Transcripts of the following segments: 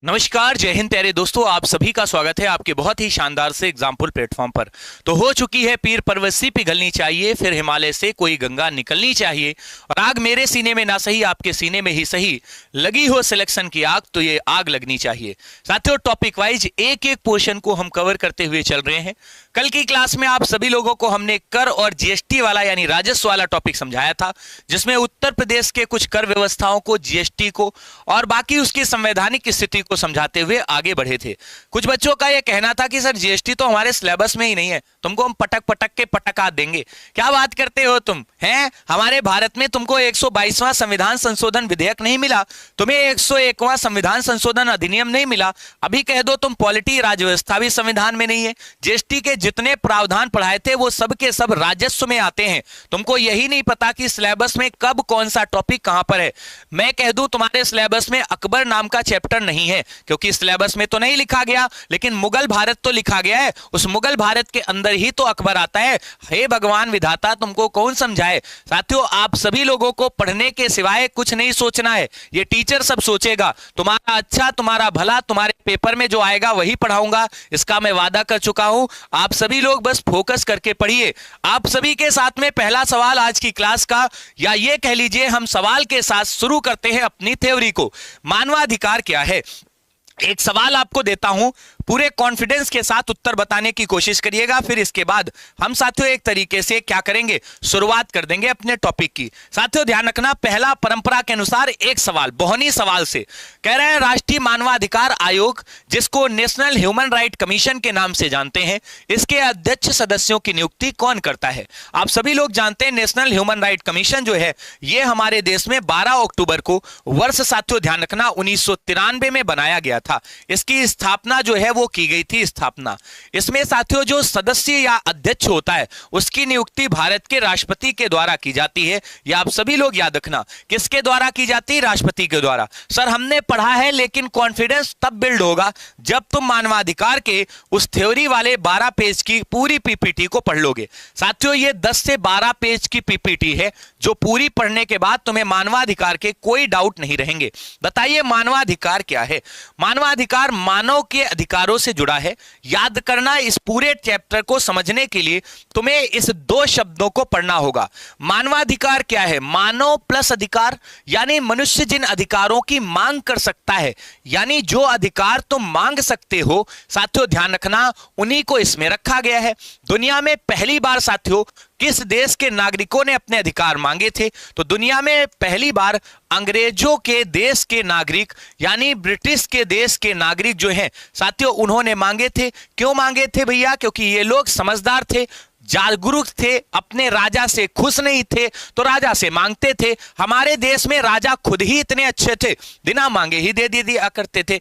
नमस्कार, जय हिंद प्यारे दोस्तों। आप सभी का स्वागत है आपके बहुत ही शानदार से एग्जाम्पल प्लेटफॉर्म पर। तो हो चुकी है पीर पर्वत पिघलनी चाहिए, फिर हिमालय से कोई गंगा निकलनी चाहिए। और आग मेरे सीने में ना सही, आपके सीने में ही सही, लगी हो सिलेक्शन की आग तो ये आग लगनी चाहिए। साथियों, टॉपिक वाइज एक एक पोर्शन को हम कवर करते हुए चल रहे हैं। कल की क्लास में आप सभी लोगों को हमने कर और जीएसटी वाला यानी राजस्व वाला टॉपिक समझाया था, जिसमें उत्तर प्रदेश के कुछ कर व्यवस्थाओं को, जीएसटी को और बाकी उसकी संवैधानिक स्थिति को समझाते हुए आगे बढ़े थे। कुछ बच्चों का यह कहना था कि सर जीएसटी तो हमारे सिलेबस में ही नहीं है, तुमको हम पटक पटक के पटका देंगे। क्या बात करते हो तुम हैं? हमारे भारत में तुमको 122वां संविधान संशोधन विधेयक नहीं मिला, तुम्हें 101वां संविधान संशोधन अधिनियम नहीं मिला, अभी कह दो तुम पॉलिटी राजव्यवस्था भी संविधान में नहीं है। जीएसटी के जितने प्रावधान पढ़ाए थे वो सब के सब राजस्व में आते हैं। तुमको यही नहीं पता कि सिलेबस में कब कौन सा टॉपिक कहां पर है। मैं कह दूं तुम्हारे सिलेबस में अकबर नाम का चैप्टर नहीं है, क्योंकि सिलेबस में तो नहीं लिखा गया, लेकिन मुगल भारत तो लिखा गया है। उस मुगल भारत के अंदर ही तो अकबर आता है। हे भगवान विधाता, तुमको कौन समझाए। साथियों, आप सभी लोगों को पढ़ने के सिवाय कुछ नहीं सोचना है, ये टीचर सब सोचेगा। तुम्हारा अच्छा, तुम्हारा भला, तुम्हारे पेपर में जो आएगा वही पढ़ाऊंगा, इसका मैं वादा कर चुका हूं। आप सभी लोग बस फोकस करके पढ़िए। आप सभी के साथ में पहला सवाल आज की क्लास का, या ये कह लीजिए हम सवाल के साथ शुरू करते हैं अपनी थ्योरी को। मानवाधिकार क्या है? एक सवाल आपको देता हूं, पूरे कॉन्फिडेंस के साथ उत्तर बताने की कोशिश करिएगा। फिर इसके बाद हम साथियों एक तरीके से क्या करेंगे, शुरुआत कर देंगे अपने टॉपिक की। साथियों ध्यान रखना, पहला परंपरा के अनुसार एक सवाल, बहुनी सवाल से कह रहे हैं राष्ट्रीय मानवाधिकार आयोग, जिसको नेशनल ह्यूमन राइट कमीशन के नाम से जानते हैं, इसके अध्यक्ष सदस्यों की नियुक्ति कौन करता है? आप सभी लोग जानते हैं नेशनल ह्यूमन राइट कमीशन जो है ये हमारे देश में 12 अक्टूबर को, वर्ष साथियों ध्यान रखना 1993 में बनाया गया था। इसकी स्थापना जो है वो की गई थी स्थापना। इसमें साथियों जो सदस्य या अध्यक्ष होता है उसकी नियुक्ति भारत के राष्ट्रपति के द्वारा की जाती है। या आप सभी लोग याद रखना, किसके द्वारा की जाती है? राष्ट्रपति के द्वारा। सर हमने पढ़ा है, लेकिन कॉन्फिडेंस तब बिल्ड होगा जब तुम मानवाधिकार के उस थ्योरी वाले 12 पेज की पूरी पीपीटी को पढ़ लोगे। साथियों ये 10 से 12 पेज की पीपीटी है, जो पूरी पढ़ने के बाद तुम्हें मानवाधिकार के कोई डाउट नहीं रहेंगे। बताइए मानवाधिकार क्या है? मानवाधिकार मानव के अधिकारों से जुड़ा है। याद करना, इस पूरे चैप्टर को समझने के लिए तुम्हें इस 2 शब्दों को पढ़ना होगा। मानवाधिकार क्या है? मानव प्लस अधिकार, यानी मनुष्य जिन अधिकारों की मांग कर सकता है, यानी जो अधिकार तुम मांग सकते हो, साथियों ध्यान रखना उन्हीं को इसमें रखा गया है। दुनिया में पहली बार साथियों किस देश के नागरिकों ने अपने अधिकार मांगे थे? तो दुनिया में पहली बार अंग्रेजों के देश के नागरिक, यानी ब्रिटिश के देश के नागरिक जो हैं साथियों, उन्होंने मांगे थे। क्यों मांगे थे भैया? क्योंकि ये लोग समझदार थे, जागरूक थे, अपने राजा से खुश नहीं थे तो राजा से मांगते थे। हमारे देश में राजा खुद ही इतने अच्छे थे, बिना मांगे ही दे दिया करते थे।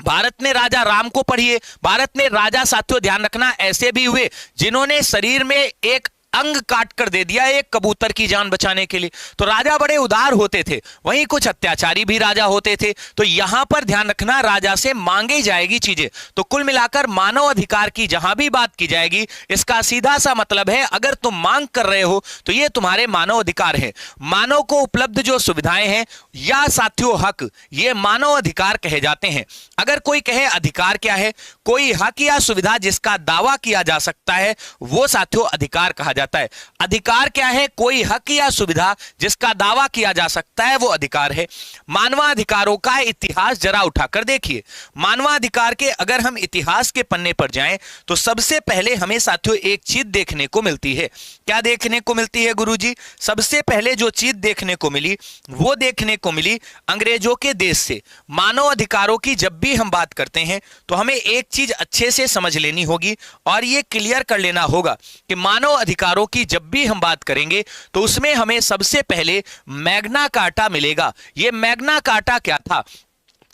भारत में राजा राम को पढ़िए, भारत में राजा साथियों ध्यान रखना ऐसे भी हुए जिन्होंने शरीर में एक अंग काट कर दे दिया एक कबूतर की जान बचाने के लिए। तो राजा बड़े उदार होते थे। वहीं कुछ अत्याचारी भी राजा होते थे। तो यहां पर ध्यान रखना, राजा से मांगी जाएगी चीजें। तो कुल मिलाकर मानव अधिकार की जहां भी बात की जाएगी, इसका सीधा सा मतलब है अगर तुम मांग कर रहे हो तो ये तुम्हारे मानव अधिकार है। मानव को उपलब्ध जो सुविधाएं हैं या साथियों हक, ये मानव अधिकार कहे जाते हैं। अगर कोई कहे अधिकार क्या है, कोई हक या सुविधा जिसका दावा किया जा सकता है, वो साथियों अधिकार कहा जाता है। अधिकार क्या है? कोई हक या सुविधा जिसका दावा किया जा सकता है, वो अधिकार है। मानवाधिकारों का इतिहास जरा उठाकर देखिए। मानवाधिकार के अगर हम इतिहास के पन्ने पर जाएं तो सबसे पहले हमें साथियों एक चीज देखने को मिलती है। क्या देखने को मिलती है गुरुजी? सबसे पहले जो चीज देखने को मिली वो देखने को मिली अंग्रेजों के देश से। मानव अधिकारों की जब भी हम बात करते हैं तो हमें एक चीज अच्छे से समझ लेनी होगी और ये क्लियर कर लेना होगा कि मानव अधिकारों की जब भी हम बात करेंगे तो उसमें हमें सबसे पहले मैग्ना कार्टा मिलेगा। ये मैग्ना कार्टा क्या था?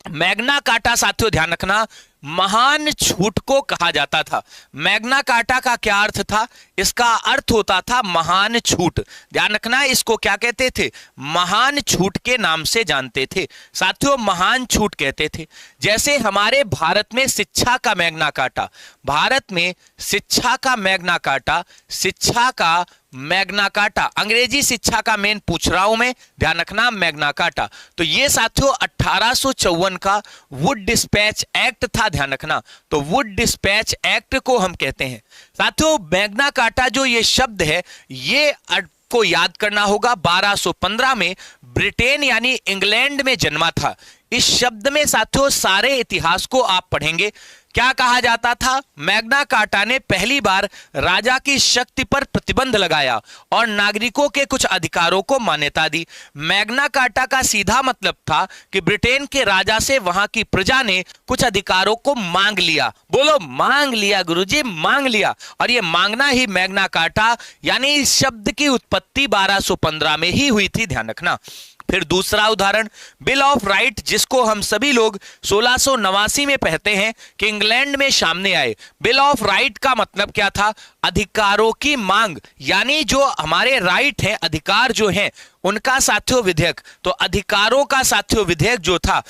मैग्ना कार्टा साथियों ध्यान रखना महान छूट को कहा जाता था। मैग्ना कार्टा का क्या अर्थ था? इसका अर्थ होता था महान छूट। ध्यान रखना, इसको क्या कहते थे? महान छूट के नाम से जानते थे साथियों, महान छूट कहते थे। जैसे हमारे भारत में शिक्षा का मैग्ना कार्टा, भारत में शिक्षा का मैग्ना कार्टा, शिक्षा का मैग्ना कार्टा, अंग्रेजी शिक्षा का मेन पूछ रहा हूं मैं, ध्यान रखना मैग्ना कार्टा। तो ये साथियों 1854 का वुड डिस्पैच एक्ट था, ध्यान रखना। तो वुड डिस्पैच एक्ट को हम कहते हैं साथियों। मैग्ना कार्टा जो ये शब्द है, ये को याद करना होगा 1215 में ब्रिटेन यानी इंग्लैंड में जन्मा था। इस शब्द में साथियों सारे इतिहास को आप पढ़ेंगे। क्या कहा जाता था? मैग्ना कार्टा ने पहली बार राजा की शक्ति पर प्रतिबंध लगाया और नागरिकों के कुछ अधिकारों को मान्यता दी। मैग्ना कार्टा का सीधा मतलब था कि ब्रिटेन के राजा से वहां की प्रजा ने कुछ अधिकारों को मांग लिया। बोलो मांग लिया गुरुजी, मांग लिया। और ये मांगना ही मैग्ना कार्टा यानी इस शब्द की उत्पत्ति 1215 में ही हुई थी, ध्यान रखना। फिर दूसरा उदाहरण बिल ऑफ राइट, जिसको हम सभी लोग 1689 में पढ़ते हैं कि इंग्लैंड में सामने आए। बिल ऑफ राइट का मतलब क्या था? अधिकारों की मांग, यानी जो हमारे राइट हैं, अधिकार जो हैं, उनका साथियों विधेयक। तो अधिकारों का साथियों विधेयक जो था,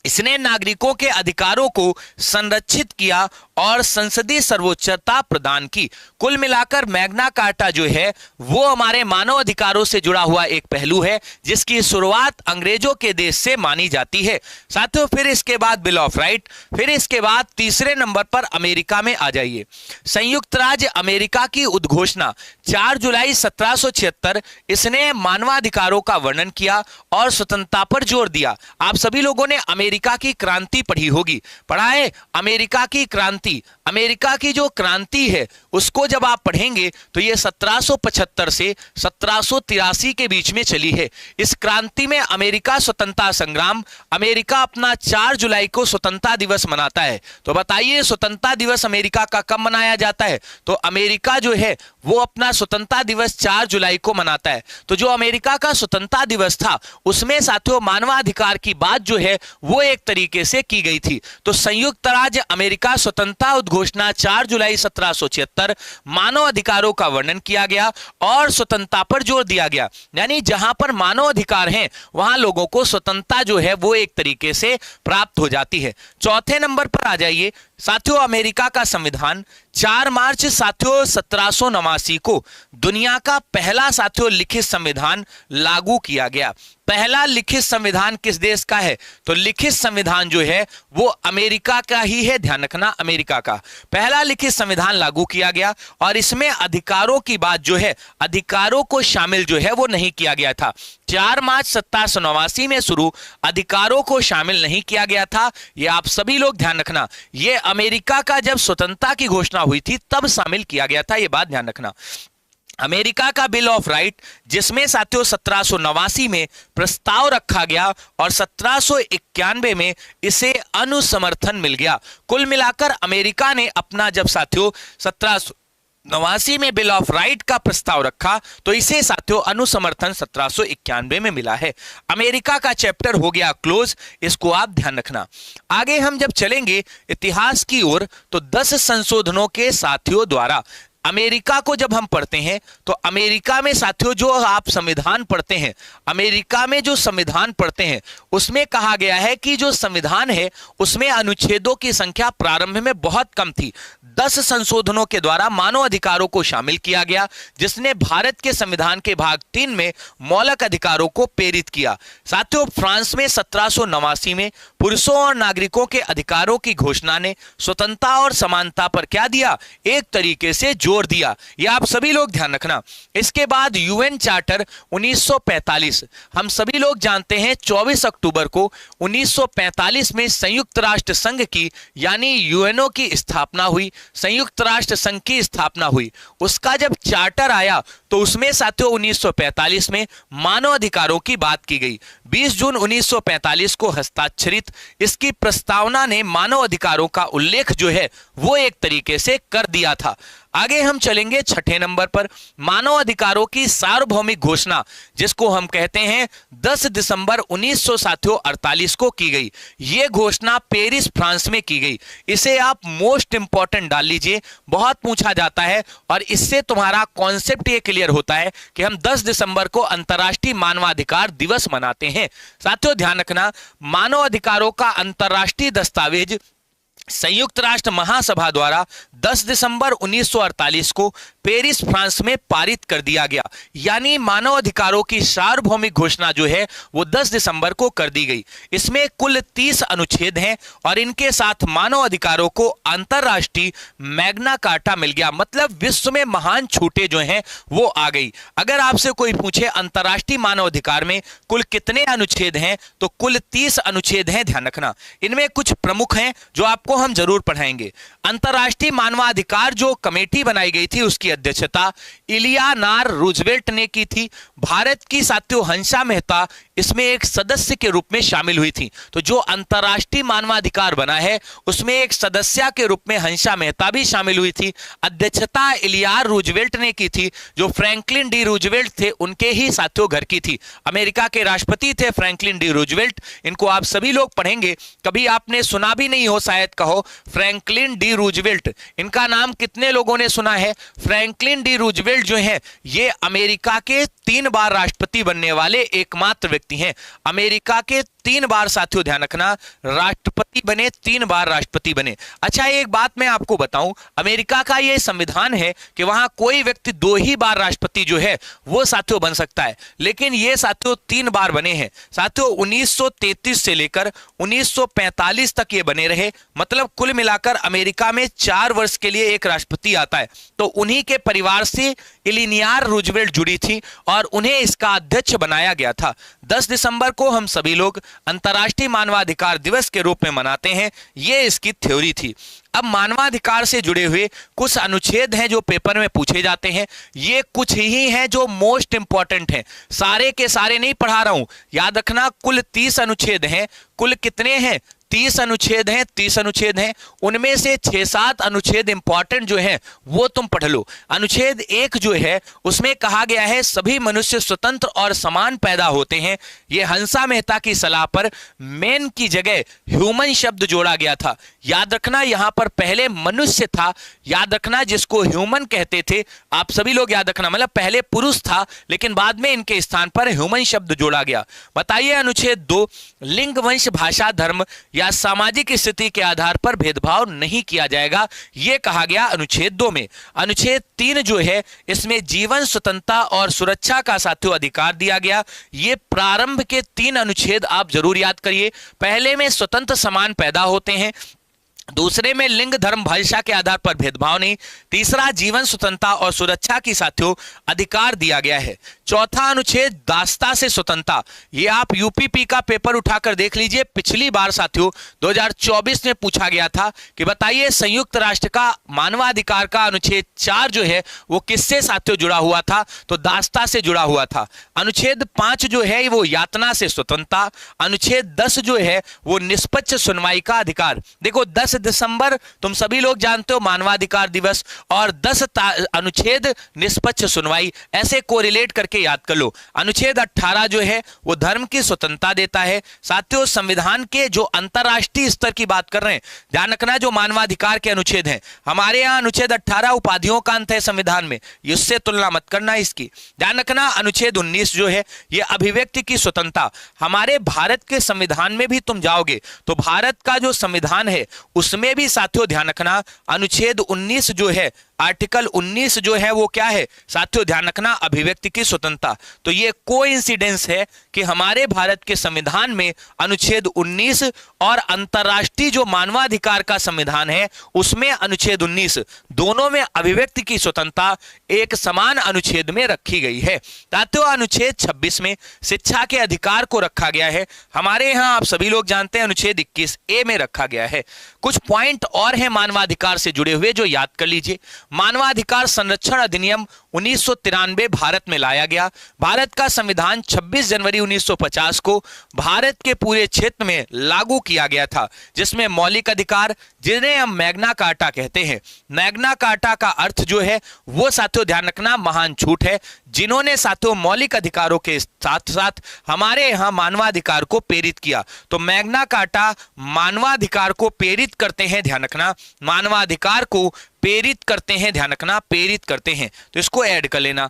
इसने नागरिकों के अधिकारों को संरक्षित किया और संसदीय सर्वोच्चता प्रदान की। कुल मिलाकर मैग्ना कार्टा जो है वो हमारे मानव अधिकारों से जुड़ा हुआ एक पहलू है, जिसकी शुरुआत अंग्रेजों के देश से मानी जाती है साथियों। फिर इसके बाद बिल ऑफ राइट, फिर इसके बाद तीसरे नंबर पर अमेरिका में आ जाइए। संयुक्त राज्य अमेरिका की उद्घोषणा 4 जुलाई 1776, इसने मानवाधिकारों का वर्णन किया और स्वतंत्रता पर जोर दिया। आप सभी लोगों ने अमेरिका की क्रांति पढ़ी होगी, पढ़ा है अमेरिका की क्रांति। अमेरिका की जो क्रांति है उसको जब आप पढ़ेंगे तो ये 1775 से 1783 के बीच में चली है। इस क्रांति में अमेरिका स्वतंत्रता संग्राम, अमेरिका अपना 4 जुलाई को स्वतंत्रता दिवस मनाता है। तो बताइए स्वतंत्रता दिवस अमेरिका का कब मनाया जाता है? तो अमेरिका जो है वो अपना स्वतंत्रता दिवस 4 जुलाई को मनाता है। तो जो अमेरिका का स्वतंत्रता दिवस था उसमें साथियों मानवाधिकार की बात जो है वो एक तरीके से की गई थी। तो संयुक्त राज्य अमेरिका स्वतंत्रता उद्घोषणा 4 जुलाई 1776, मानव अधिकारों का वर्णन किया गया और स्वतंत्रता पर जोर दिया गया। यानी जहां पर मानव अधिकार हैं वहां लोगों को स्वतंत्रता जो है वो एक तरीके से प्राप्त हो जाती है। चौथे नंबर पर आ जाइए साथियों, अमेरिका का संविधान 4 मार्च साथियों 1789 को दुनिया का पहला साथियों लिखित संविधान लागू किया गया। पहला लिखित संविधान किस देश का है? तो लिखित संविधान जो है वो अमेरिका का ही है, ध्यान रखना। अमेरिका का पहला लिखित संविधान लागू किया गया और इसमें अधिकारों की बात जो है, अधिकारों को शामिल जो है वो नहीं किया गया था। 4 मार्च 1789 में शुरू, अधिकारों को शामिल नहीं किया गया था। ये आप सभी लोग ध्यान रखना। ये अमेरिका का जब स्वतंत्रता की घोषणा हुई थी तब शामिल किया गया था, ये बात ध्यान रखना। अमेरिका का बिल ऑफ राइट, जिसमें साथियों 1789 में प्रस्ताव रखा गया और 1791 में इसे अनुसमर्थन मिल गया। कुल मिलाकर अमेरिका ने अपना जब साथियों 1789 में बिल ऑफ राइट का प्रस्ताव रखा तो इसे साथियों अनुसमर्थन 1791 में मिला है। अमेरिका का चैप्टर हो गया क्लोज, इसको आप ध्यान रखना। आगे हम जब चलेंगे इतिहास की ओर तो 10 संशोधनों के साथियों द्वारा अमेरिका को जब हम पढ़ते हैं तो अमेरिका में साथियों जो आप संविधान पढ़ते हैं, अमेरिका में जो संविधान पढ़ते हैं उसमें कहा गया है कि जो संविधान है उसमें अनुच्छेदों की संख्या प्रारंभ में बहुत कम थी। 10 संशोधनों के द्वारा मानव अधिकारों को शामिल किया गया, जिसने भारत के संविधान के भाग 3 में मौलिक अधिकारों को प्रेरित किया। साथियों फ्रांस में 1789 में पुरुषों और नागरिकों के अधिकारों की घोषणा ने स्वतंत्रता और समानता पर क्या दिया? एक तरीके से जोर दिया। यह आप सभी लोग ध्यान रखना। इसके बाद यूएन चार्टर 1945, हम सभी लोग जानते हैं 24 अक्टूबर को 1945 में संयुक्त राष्ट्र संघ की यानी यूएनओ की स्थापना हुई। संयुक्त राष्ट्र संघ की स्थापना हुई, उसका जब चार्टर आया तो उसमें साथियों 1945 में मानव अधिकारों की बात की गई। 20 जून 1945 को हस्ताक्षरित इसकी प्रस्तावना ने मानव अधिकारों का उल्लेख जो है वो एक तरीके से कर दिया था। आगे हम चलेंगे 6ठे नंबर पर, मानव अधिकारों की सार्वभौमिक घोषणा, जिसको हम कहते हैं 10 दिसंबर 1948 को की गई। यह घोषणा पेरिस फ्रांस में की गई। इसे आप मोस्ट इंपॉर्टेंट डाल लीजिए, बहुत पूछा जाता है और इससे तुम्हारा कॉन्सेप्ट ये क्लियर होता है कि हम 10 दिसंबर को अंतर्राष्ट्रीय मानवाधिकार दिवस मनाते हैं। साथियों ध्यान रखना, मानव अधिकारों का अंतर्राष्ट्रीय दस्तावेज संयुक्त राष्ट्र महासभा द्वारा 10 दिसंबर 1948 को पेरिस फ्रांस में पारित कर दिया गया। यानी मानव अधिकारों की सार्वभौमिक घोषणा जो है वो 10 दिसंबर को कर दी गई। इसमें कुल 30 अनुच्छेद हैं और इनके साथ मानव अधिकारों को अंतरराष्ट्रीय मैग्ना कार्टा मिल गया। मतलब विश्व में महान छूटें जो हैं वो आ गई। अगर आपसे कोई पूछे अंतरराष्ट्रीय मानव अधिकार में कुल कितने अनुच्छेद हैं, तो कुल 30 अनुच्छेद हैं। ध्यान रखना, इनमें कुछ प्रमुख हैं जो आपको हम जरूर पढ़ाएंगे। अंतरराष्ट्रीय मानवाधिकार जो कमेटी बनाई गई थी उसकी अध्यक्षता इलियानार रूजवेल्ट ने की थी। भारत की साथियों हंसा मेहता इसमें एक सदस्य के रूप में शामिल हुई थी। तो जो अंतरराष्ट्रीय मानवाधिकार बना है उसमें एक सदस्य के रूप में हंसा मेहता भी शामिल हुई थी। अध्यक्षता इलियानार रूजवेल्ट ने की थी। जो फ्रैंकलिन डी रूजवेल्ट थे उनके ही साथियों घर की थी। अमेरिका के राष्ट्रपति थे फ्रैंकलिन डी रूजवेल्ट। इनको आप सभी लोग पढ़ेंगे, कभी आपने सुना भी नहीं हो शायद, कहो फ्रैंकलिन डी रूजवेल्ट। इनका नाम कितने लोगों ने सुना है? फ्रैंकलिन डी रूजवेल्ट जो है ये अमेरिका के 3 बार राष्ट्रपति बनने वाले एकमात्र व्यक्ति हैं। अमेरिका के 3 बार, साथियों ध्यान रखना, राष्ट्रपति बने, 3 बार राष्ट्रपति बने। अच्छा, एक बात मैं आपको बताऊं, अमेरिका का ये संविधान है कि वहां कोई व्यक्ति 2 ही बार राष्ट्रपति जो है वो साथियों बन सकता है, लेकिन ये साथियों 3 बार बने हैं। साथियों 1933 से लेकर 1945 तक ये बने रहे। मतलब कुल मिलाकर अमेरिका में 4 वर्ष के लिए एक राष्ट्रपति आता है। तो उन्हीं के परिवार से इलियानार रूजवेल्ट जुड़ी थी और उन्हें इसका अध्यक्ष बनाया गया था। 10 दिसंबर को हम सभी लोग अंतर्राष्ट्रीय मानवाधिकार दिवस के रूप में मनाते हैं। ये इसकी थ्योरी थी। अब मानवाधिकार से जुड़े हुए कुछ अनुच्छेद हैं जो पेपर में पूछे जाते हैं। ये कुछ ही हैं जो मोस्ट इंपॉर्टेंट हैं, सारे के सारे नहीं पढ़ा रहा हूं। याद रखना, कुल 30 अनुच्छेद हैं। कुल कितने हैं? 30 अनुच्छेद हैं। 30 अनुच्छेद हैं, उनमें से 6-7 अनुच्छेद इंपॉर्टेंट जो हैं वो तुम पढ़ लो। अनुच्छेद 1 जो है उसमें कहा गया है सभी मनुष्य स्वतंत्र और समान पैदा होते हैं। ये हंसा मेहता की सलाह पर मैन की जगह ह्यूमन शब्द जोड़ा गया था। याद रखना, यहां पर पहले मनुष्य था, याद रखना, जिसको ह्यूमन कहते थे। आप सभी लोग याद रखना, मतलब पहले पुरुष था लेकिन बाद में इनके स्थान पर ह्यूमन शब्द जोड़ा गया। बताइए अनुच्छेद 2, लिंग, वंश, भाषा, धर्म या सामाजिक स्थिति के आधार पर भेदभाव नहीं किया जाएगा, यह कहा गया अनुच्छेद 2 में। अनुच्छेद 3 जो है इसमें जीवन, स्वतंत्रता और सुरक्षा का साथियों अधिकार दिया गया। ये प्रारंभ के 3 अनुच्छेद आप जरूर याद करिए। पहले में स्वतंत्र समान पैदा होते हैं, दूसरे में लिंग, धर्म, भाषा के आधार पर भेदभाव नहीं, तीसरा जीवन, स्वतंत्रता और सुरक्षा की साथियों अधिकार दिया गया है। चौथा अनुच्छेद दासता से स्वतंत्रता, ये आप यूपीपी का पेपर उठाकर देख लीजिए। पिछली बार साथियों 2024 में पूछा गया था कि बताइए संयुक्त राष्ट्र का मानवाधिकार का अनुच्छेद 4 जो है वो किससे साथियों जुड़ा हुआ था? तो दासता से जुड़ा हुआ था। अनुच्छेद 5 जो है वो यातना से स्वतंत्रता। अनुच्छेद 10 जो है वो निष्पक्ष सुनवाई का अधिकार। देखो 10 दिसंबर तुम सभी लोग जानते हो मानवाधिकार दिवस, और 10 अनुच्छेद निष्पक्ष सुनवाई, ऐसे कोरिलेट करके याद कर लो। अनुच्छेद 18 जो है वो धर्म की स्वतंत्रता देता है। साथियों संविधान के जो अंतरराष्ट्रीय स्तर की बात कर रहे हैं, ध्यान रखना, जो मानवाधिकार के अनुच्छेद हैं हमारे यहाँ अनुच्छेद 18 उपाधियों का अंत है संविधान में, इससे तुलना मत करना इसकी। ध्यान रखना अनुच्छेद 19 जो है ये अभिव्यक्ति की स्वतंत्रता। हमारे भारत के संविधान में भी तुम जाओगे तो भारत का जो संविधान है उसमें भी साथियों ध्यान रखना अनुच्छेद 19 जो है, आर्टिकल 19 जो है वो क्या है साथियों, ध्यान रखना, अभिव्यक्ति की स्वतंत्रता। तो ये कोइंसिडेंस है कि हमारे भारत के संविधान में अनुच्छेद 19 और अंतरराष्ट्रीय जो मानवाधिकार का संविधान है उसमें अनुच्छेद 19, दोनों में अभिव्यक्ति की स्वतंत्रता एक समान अनुच्छेद में रखी गई है। साथियों अनुच्छेद 26 में शिक्षा के अधिकार को रखा गया है। हमारे यहाँ आप सभी लोग जानते हैं अनुच्छेद 21A में रखा गया है। कुछ पॉइंट और हैं मानवाधिकार से जुड़े हुए जो याद कर लीजिए। मानवाधिकार संरक्षण अधिनियम 1993 भारत में लाया गया। भारत का संविधान 26 जनवरी 1950 को भारत के पूरे क्षेत्र में लागू किया गया था, जिसमें मौलिक अधिकार, जिन्हें हम मैग्ना कार्टा कहते हैं। मैग्ना कार्टा का अर्थ जो है वो साथियों ध्यान रखना महान छूट है, जिन्होंने साथियों मौलिक अधिकारों के साथ साथ हमारे यहाँ मानवाधिकार को प्रेरित किया। तो मैग्ना कार्टा मानवाधिकार को प्रेरित करते हैं, ध्यान रखना, मानवाधिकार को प्रेरित करते हैं, ध्यान रखना, प्रेरित करते हैं। तो इसको ऐड कर लेना।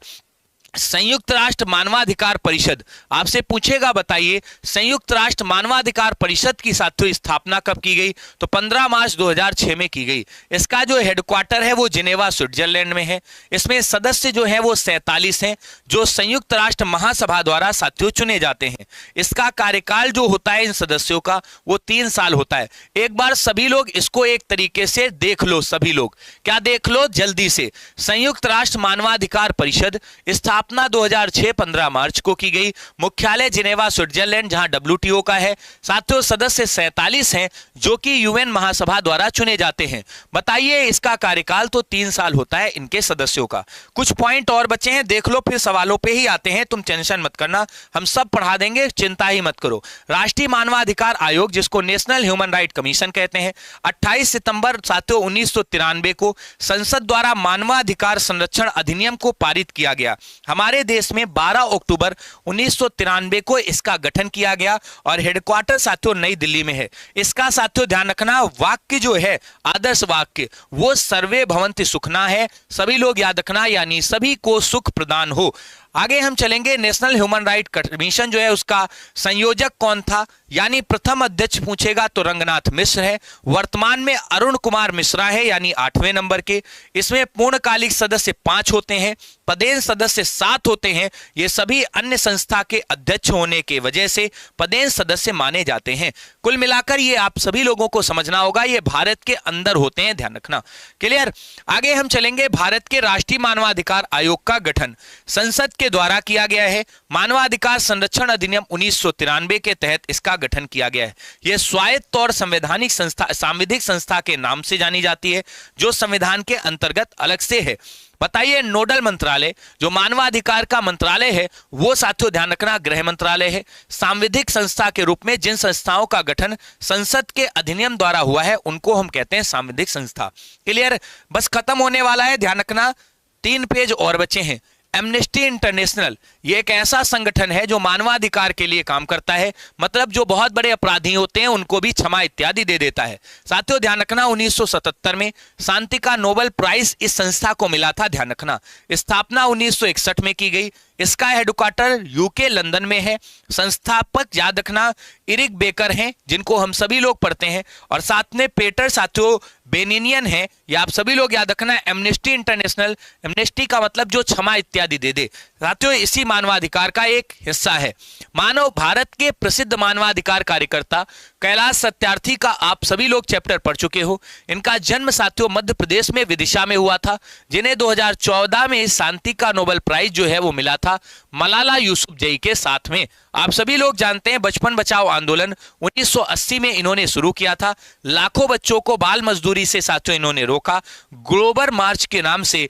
संयुक्त राष्ट्र मानवाधिकार परिषद आपसे पूछेगा, बताइए संयुक्त राष्ट्र मानवाधिकार परिषद की साथियों स्थापना कब की गई? तो 15 मार्च 2006 में की गई। इसका जो हेडक्वार्टर है वो जिनेवा स्विट्जरलैंड में है। इसमें सदस्य जो है वो 47 हैं जो संयुक्त राष्ट्र महासभा द्वारा साथियों चुने जाते हैं। इसका कार्यकाल जो होता है इन सदस्यों का वो 3 साल होता है। एक बार सभी लोग इसको एक तरीके से देख लो, सभी लोग क्या देख लो जल्दी से। संयुक्त राष्ट्र मानवाधिकार परिषद स्थापना 2006 15 मार्च को की गई। मुख्यालय जिनेवा स्विट्जरलैंड जहां WTO का है। साथियों सदस्य 47 हैं जो कि यूएन महासभा द्वारा चुने जाते हैं। बताइए इसका कार्यकाल तो 3 साल होता है इनके सदस्यों का। कुछ पॉइंट और बचे हैं, देख लो, फिर सवालों पे ही आते हैं। तुम टेंशन मत करना, हम सब पढ़ा देंगे, चिंता ही मत करो। राष्ट्रीय मानवाधिकार आयोग जिसको नेशनल ह्यूमन राइट कमीशन कहते हैं, 28 सितंबर साथियों 1993 को संसद द्वारा मानवाधिकार संरक्षण अधिनियम को पारित किया गया। हमारे देश में 12 अक्टूबर 1993 को इसका गठन किया गया और हेडक्वार्टर साथियों नई दिल्ली में है। इसका साथियों ध्यान रखना, वाक्य जो है आदर्श वाक्य वो सर्वे भवन्ति सुखना है। सभी लोग याद रखना, यानी सभी को सुख प्रदान हो। आगे हम चलेंगे। नेशनल ह्यूमन राइट कमीशन जो है उसका संयोजक कौन था, यानी प्रथम अध्यक्ष पूछेगा तो रंगनाथ मिश्र है। वर्तमान में अरुण कुमार मिश्रा है, यानी 8वें नंबर के। इसमें पूर्णकालिक सदस्य 5 होते हैं, पदेन सदस्य 7 होते हैं। ये सभी अन्य संस्था के अध्यक्ष होने के वजह से पदेन सदस्य माने जाते हैं। कुल मिलाकर ये आप सभी लोगों को समझना होगा, ये भारत के अंदर होते हैं, ध्यान रखना। क्लियर। आगे हम चलेंगे। भारत के राष्ट्रीय मानवाधिकार आयोग का गठन संसद के द्वारा किया गया है। मानवाधिकार संरक्षण अधिनियम 1993 के तहत इसका गठन किया गया है। यह स्वायत्त और संवैधानिक संस्था, सांविधिक संस्था के नाम से जानी जाती है जो संविधान के अंतर्गत अलग से है। बताइए नोडल मंत्रालय जो मानवाधिकार का मंत्रालय है वो साथियों ध्यान रखना गृह मंत्रालय है। सांविधिक संस्था के रूप में जिन संस्थाओं का गठन संसद के अधिनियम द्वारा हुआ है उनको हम कहते हैं सांविधिक संस्था। क्लियर। बस खत्म होने वाला है, ध्यान रखना, 3 पेज और बचे हैं। एमनेस्टी इंटरनेशनल ये एक ऐसा संगठन है जो मानवाधिकार के लिए काम करता है, मतलब जो बहुत बड़े अपराधी होते हैं उनको भी क्षमा इत्यादि दे देता है। साथियों ध्यान रखना 1977 में शांति का नोबेल प्राइज इस संस्था को मिला था, ध्यान रखना। स्थापना 1961 में की गई। इसका हेडक्वार्टर यूके लंदन में है। संस्थापक याद रखना इरिक बेकर हैं जिनको हम सभी लोग पढ़ते हैं, और साथ में पेटर साथियों बेनिनियन है, ये आप सभी लोग याद रखना। एमनेस्टी इंटरनेशनल, एमनेस्टी का मतलब जो क्षमा इत्यादि दे दे, साथियों इसी मानवाधिकार का एक हिस्सा है। मानव भारत के प्रसिद्ध मानवाधिकार कार्यकर्ता कैलाश सत्यार्थी का आप सभी लोग चैप्टर पढ़ चुके हो। इनका जन्म साथियों मध्य प्रदेश में विदिशा में हुआ था, जिन्हें 2014 में शांति का नोबेल प्राइज जो है वो मिला था मलाला यूसुफजई के साथ में। आप सभी लोग जानते हैं बचपन बचाओ आंदोलन 1980 में इन्होंने शुरू किया था। लाखों बच्चों को बाल मजदूरी से साथियों इन्होंने रोका। ग्लोबल मार्च के नाम से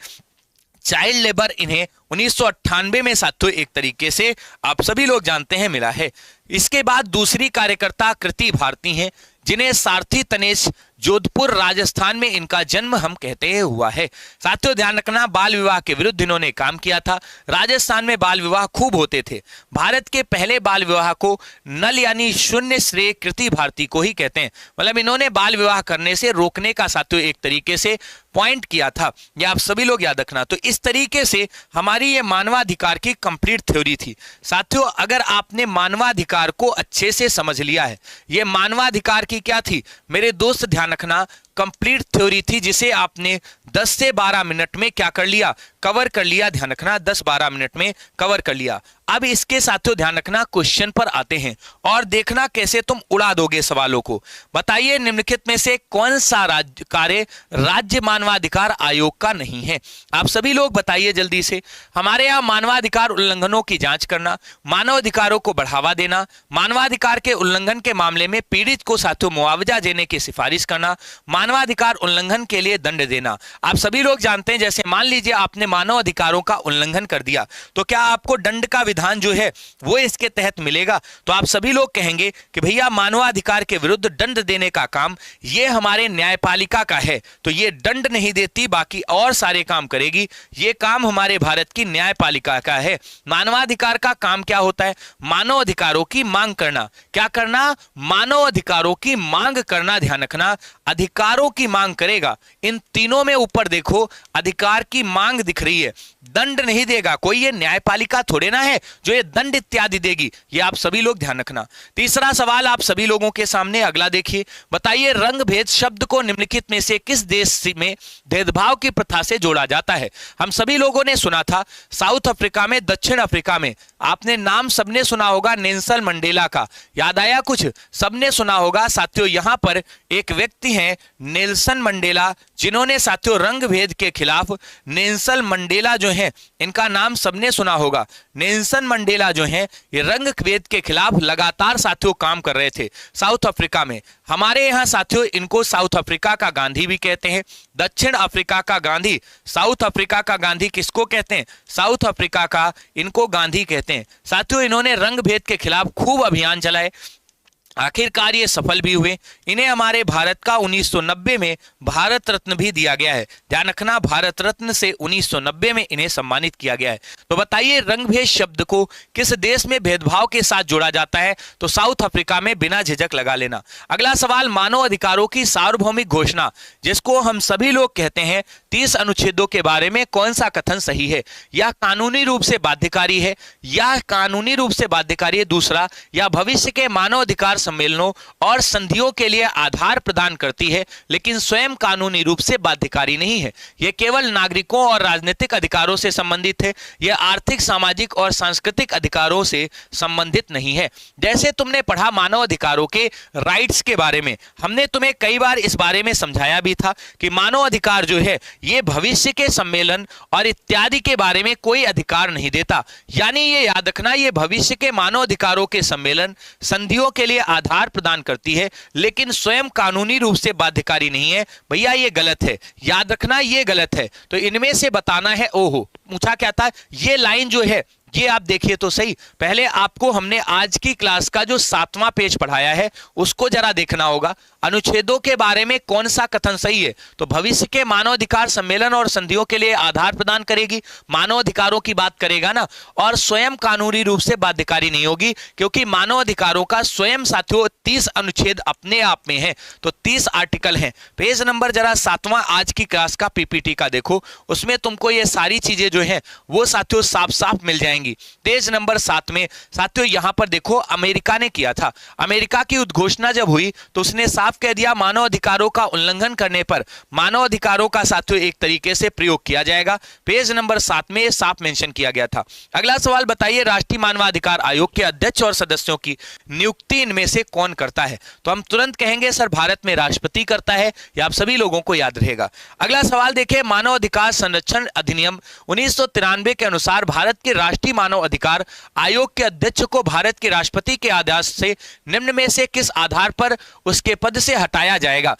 चाइल्ड लेबर इन्हें 1998 में साथियों एक तरीके से आप सभी लोग जानते हैं मिला है। इसके बाद दूसरी कार्यकर्ता कृति भारती हैं जिन्हें सारथी तनेश जोधपुर राजस्थान में इनका जन्म हम कहते हैं हुआ है। साथियों ध्यान रखना बाल विवाह के विरुद्ध इन्होंने काम किया था। राजस्थान में बाल विवाह खूब होते थे। भारत के पहले बाल विवाह को नल यानी शून्य श्रेय कृति भारती को ही कहते हैं, मतलब इन्होंने बाल विवाह करने से रोकने का साथियों एक तरीके से पॉइंट किया था। ये आप सभी लोग याद रखना। तो इस तरीके से हमारी ये मानवाधिकार की कंप्लीट थ्योरी थी। साथियों अगर आपने मानवाधिकार को अच्छे से समझ लिया है, ये मानवाधिकार की क्या थी मेरे दोस्त ध्यान रखना, कंप्लीट थ्योरी थी जिसे आपने 10 से 12 मिनट में क्या कर लिया, कवर कर लिया। ध्यान रखना 10-12 मिनट में कवर कर लिया। अब इसके साथियों ध्यान रखना क्वेश्चन पर आते हैं और देखना कैसे तुम उड़ा दोगे सवालों को। बताइए निम्नलिखित में से कौन सा कार्य राज्य मानवाधिकार आयोग का नहीं है? आप सभी लोग बताइए जल्दी से। हमारे यहाँ मानवाधिकार उल्लंघनों की जांच करना, मानवाधिकारों को बढ़ावा देना, मानवाधिकार के उल्लंघन के मामले में पीड़ित को साथियों मुआवजा देने की सिफारिश करना, मानवाधिकार उल्लंघन के लिए दंड देना। आप सभी लोग जानते हैं जैसे मान लीजिए आपने मानव अधिकारों का उल्लंघन कर दिया तो क्या आपको दंड का विधान जो है वो इसके तहत मिलेगा? तो आप सभी लोग कहेंगे कि भैया मानवाधिकार के विरुद्ध दंड देने का काम ये हमारे न्यायपालिका का है, तो ये दंड नहीं देती, बाकी और सारे काम करेगी। ये काम हमारे भारत की न्यायपालिका का है। मानवाधिकार का काम क्या होता है? मानव अधिकारों की मांग करना। क्या करना? मानव अधिकारों की मांग करना। ध्यान रखना अधिकारों की मांग करेगा। इन तीनों में ऊपर देखो अधिकार की मांग दिख रही है। दंड नहीं देगा। कोई ये न्यायपालिका थोड़े ना है जो ये दंड इत्यादि देगी, ये आप सभी लोग ध्यान रखना। तीसरा सवाल आप सभी लोगों के सामने अगला देखिए, बताइए रंग भेद शब्द को निम्नलिखित में से किस देश में भेदभाव की प्रथा से जोड़ा जाता है। हम सभी लोगों ने सुना था साउथ अफ्रीका में, दक्षिण अफ्रीका में, आपने नाम सबने सुना होगा नेल्सन मंडेला का, याद आया कुछ, सबने सुना होगा साथियों। यहां पर एक व्यक्ति हैं नेल्सन मंडेला, जिन्होंने साथियों रंग भेद के खिलाफ, नेल्सन मंडेला जो हैं इनका नाम सबने सुना होगा। नेल्सन मंडेला जो हैं ये रंग भेद के खिलाफ लगातार साथियों काम कर रहे थे साउथ अफ्रीका में। हमारे यहाँ साथियों इनको साउथ अफ्रीका का गांधी भी कहते हैं, दक्षिण अफ्रीका का गांधी। साउथ अफ्रीका का गांधी किसको कहते हैं? साउथ अफ्रीका का इनको गांधी कहते हैं। साथियों इन्होंने रंग भेद के खिलाफ खूब अभियान चलाए, आखिरकार ये सफल भी हुए। इन्हें हमारे भारत का 1990 में भारत रत्न भी दिया गया है, ध्यान रखना, भारत रत्न से 1990 में इन्हें सम्मानित किया गया है। तो बताइए रंगभेद शब्द को किस देश में भेदभाव के साथ जोड़ा जाता है? तो साउथ अफ्रीका में, बिना झिझक लगा लेना। अगला सवाल, मानव अधिकारों की सार्वभौमिक घोषणा जिसको हम सभी लोग कहते हैं 30 अनुच्छेदों के बारे में कौन सा कथन सही है? यह कानूनी रूप से बाध्यकारी है, या कानूनी रूप से बाध्यकारी है। दूसरा, या भविष्य के मानव अधिकार सम्मेलनों और संधियों के लिए आधार प्रदान करती है लेकिन स्वयं कानूनी रूप से बाध्यकारी नहीं है। यह केवल नागरिकों और राजनीतिक अधिकारों से संबंधित है, यह आर्थिक, सामाजिक और सांस्कृतिक अधिकारों से संबंधित नहीं है। जैसे तुमने पढ़ा मानव अधिकारों के राइट्स के बारे में, हमने तुम्हें कई बार इस बारे में समझाया भी था कि मानव अधिकार जो है ये भविष्य के सम्मेलन और इत्यादि के बारे में कोई अधिकार नहीं देता। यानी ये याद रखना, ये भविष्य के मानव अधिकारों के सम्मेलन, संधियों के लिए आधार प्रदान करती है लेकिन स्वयं कानूनी रूप से बाध्यकारी नहीं है। भैया ये गलत है, याद रखना ये गलत है। तो इनमें से बताना है। ओहो, पूछा क्या था? ये लाइन जो है ये आप देखिए तो सही। पहले आपको हमने आज की क्लास का जो 7वां पेज पढ़ाया है उसको जरा देखना होगा। अनुच्छेदों के बारे में कौन सा कथन सही है? तो भविष्य के मानव अधिकार सम्मेलन और संधियों के लिए आधार प्रदान करेगी, मानव अधिकारों की बात करेगा ना, और स्वयं कानूनी रूप से बाध्यकारी नहीं होगी क्योंकि मानव अधिकारों का स्वयं साथियों 30 अनुच्छेद अपने आप में है। तो 30 आर्टिकल हैं। पेज नंबर जरा 7वां आज की क्लास का पीपीटी का देखो, उसमें तुमको ये सारी चीजें जो है वो साथियों साफ साफ मिल जाएंगी। पेज नंबर 7 में साथियों यहां पर देखो, अमेरिका ने किया था। अमेरिका की उद्घोषणा जब हुई तो उसने साफ कह दिया मानव अधिकारों का उल्लंघन करने पर मानव अधिकारों का साथियों एक तरीके से प्रयोग किया जाएगा। पेज नंबर 7 में साफ मेंशन किया गया था। अगला सवाल, बताइए राष्ट्रीय मानवाधिकार आयोग के अध्यक्ष और सदस्यों की नियुक्ति इनमें से कौन करता है? तो हम तुरंत कहेंगे सर भारत में राष्ट्रपति करता है, यह आप सभी लोगों को याद रहेगा। अगला सवाल देखिए, मानव अधिकार संरक्षण अधिनियम 1993 के अनुसार भारत के राष्ट्रीय मानव अधिकार आयोग के अध्यक्ष को भारत के राष्ट्रपति के आदेश से निम्न में से किस आधार पर उसके पद से हटाया जाएगा?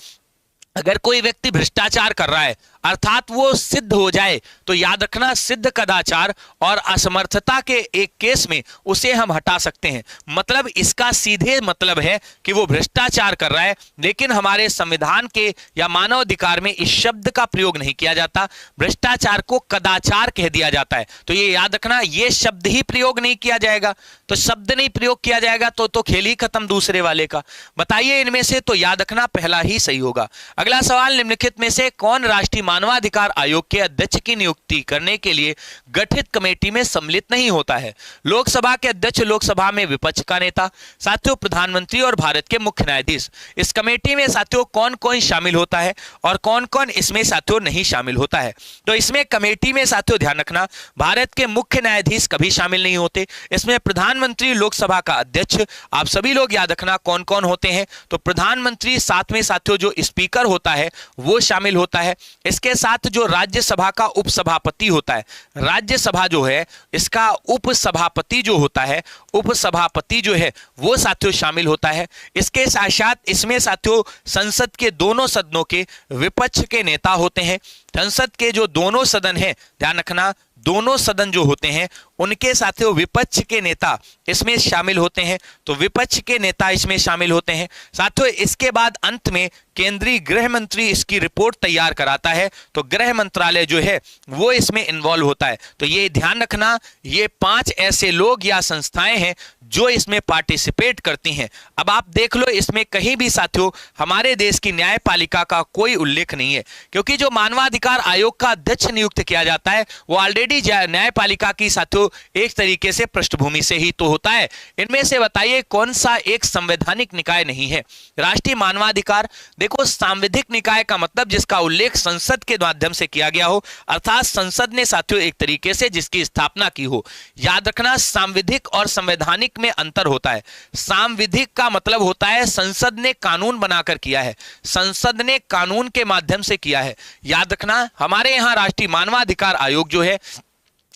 अगर कोई व्यक्ति भ्रष्टाचार कर रहा है अर्थात वो सिद्ध हो जाए तो याद रखना सिद्ध कदाचार और असमर्थता के एक केस में उसे हम हटा सकते हैं। मतलब इसका सीधे मतलब है कि वो भ्रष्टाचार कर रहा है, लेकिन हमारे संविधान के या मानव अधिकार में इस शब्द का प्रयोग नहीं किया जाता। भ्रष्टाचार को कदाचार कह दिया जाता है। तो ये याद रखना, ये शब्द ही प्रयोग नहीं किया जाएगा। तो शब्द नहीं प्रयोग किया जाएगा तो खेल ही खत्म दूसरे वाले का। बताइए इनमें से, तो याद रखना पहला ही सही होगा। अगला सवाल, निम्नलिखित में से कौन राष्ट्रीय मानवाधिकार आयोग के अध्यक्ष की नियुक्ति करने के लिए गठित कमेटी में सम्मिलित नहीं होता है? लोकसभा के अध्यक्ष, लोकसभा में विपक्ष का नेता, साथियों प्रधानमंत्री और भारत के मुख्य न्यायाधीश। इस कमेटी में साथियों कौन कौन शामिल होता है और कौन कौन इसमें साथियों नहीं शामिल होता है? तो इसमें कमेटी में साथियों ध्यान रखना, भारत के मुख्य न्यायाधीश कभी शामिल नहीं होते। इसमें प्रधानमंत्री, लोकसभा का अध्यक्ष, आप सभी लोग याद रखना कौन कौन होते हैं। तो प्रधानमंत्री, साथ में साथियों जो स्पीकर होता है वो शामिल होता है। इसके साथ जो राज्यसभा का उपसभापति होता है, राज्यसभा जो है इसका उपसभापति जो होता है, उपसभापति जो है वो साथियों शामिल होता है। इसके साथ साथ इसमें साथियों संसद के दोनों सदनों के विपक्ष के नेता होते हैं। संसद के जो दोनों सदन हैं, ध्यान रखना दोनों सदन जो होते हैं उनके साथियों विपक्ष के नेता इसमें शामिल होते हैं। तो विपक्ष के नेता इसमें शामिल होते हैं। साथियों इसके बाद अंत में केंद्रीय गृह मंत्री इसकी रिपोर्ट तैयार कराता है। तो गृह मंत्रालय जो है वो इसमें इन्वॉल्व होता है। तो ये ध्यान रखना, ये 5 ऐसे लोग या संस्थाएं हैं जो इसमें पार्टिसिपेट करती हैं। अब आप देख लो, इसमें कहीं भी साथियों हमारे देश की न्यायपालिका का कोई उल्लेख नहीं है, क्योंकि जो मानवाधिकार आयोग का अध्यक्ष नियुक्त किया जाता है वो ऑलरेडी ऑलरेडी न्यायपालिका की साथियों एक तरीके से पृष्ठभूमि से ही तो होता है। इनमें से बताइए कौन सा एक संवैधानिक निकाय नहीं है? राष्ट्रीय मानवाधिकार, देखो सांविधिक निकाय का मतलब जिसका उल्लेख संसद के माध्यम से किया गया हो, अर्थात संसद ने साथियों एक तरीके से जिसकी स्थापना की हो। याद रखना सांविधिक और संवैधानिक में अंतर होता है। सांविधिक का मतलब होता है संसद ने कानून बनाकर किया है, संसद ने कानून के माध्यम से किया है। याद रखना हमारे यहाँ राष्ट्रीय मानवाधिकार आयोग जो है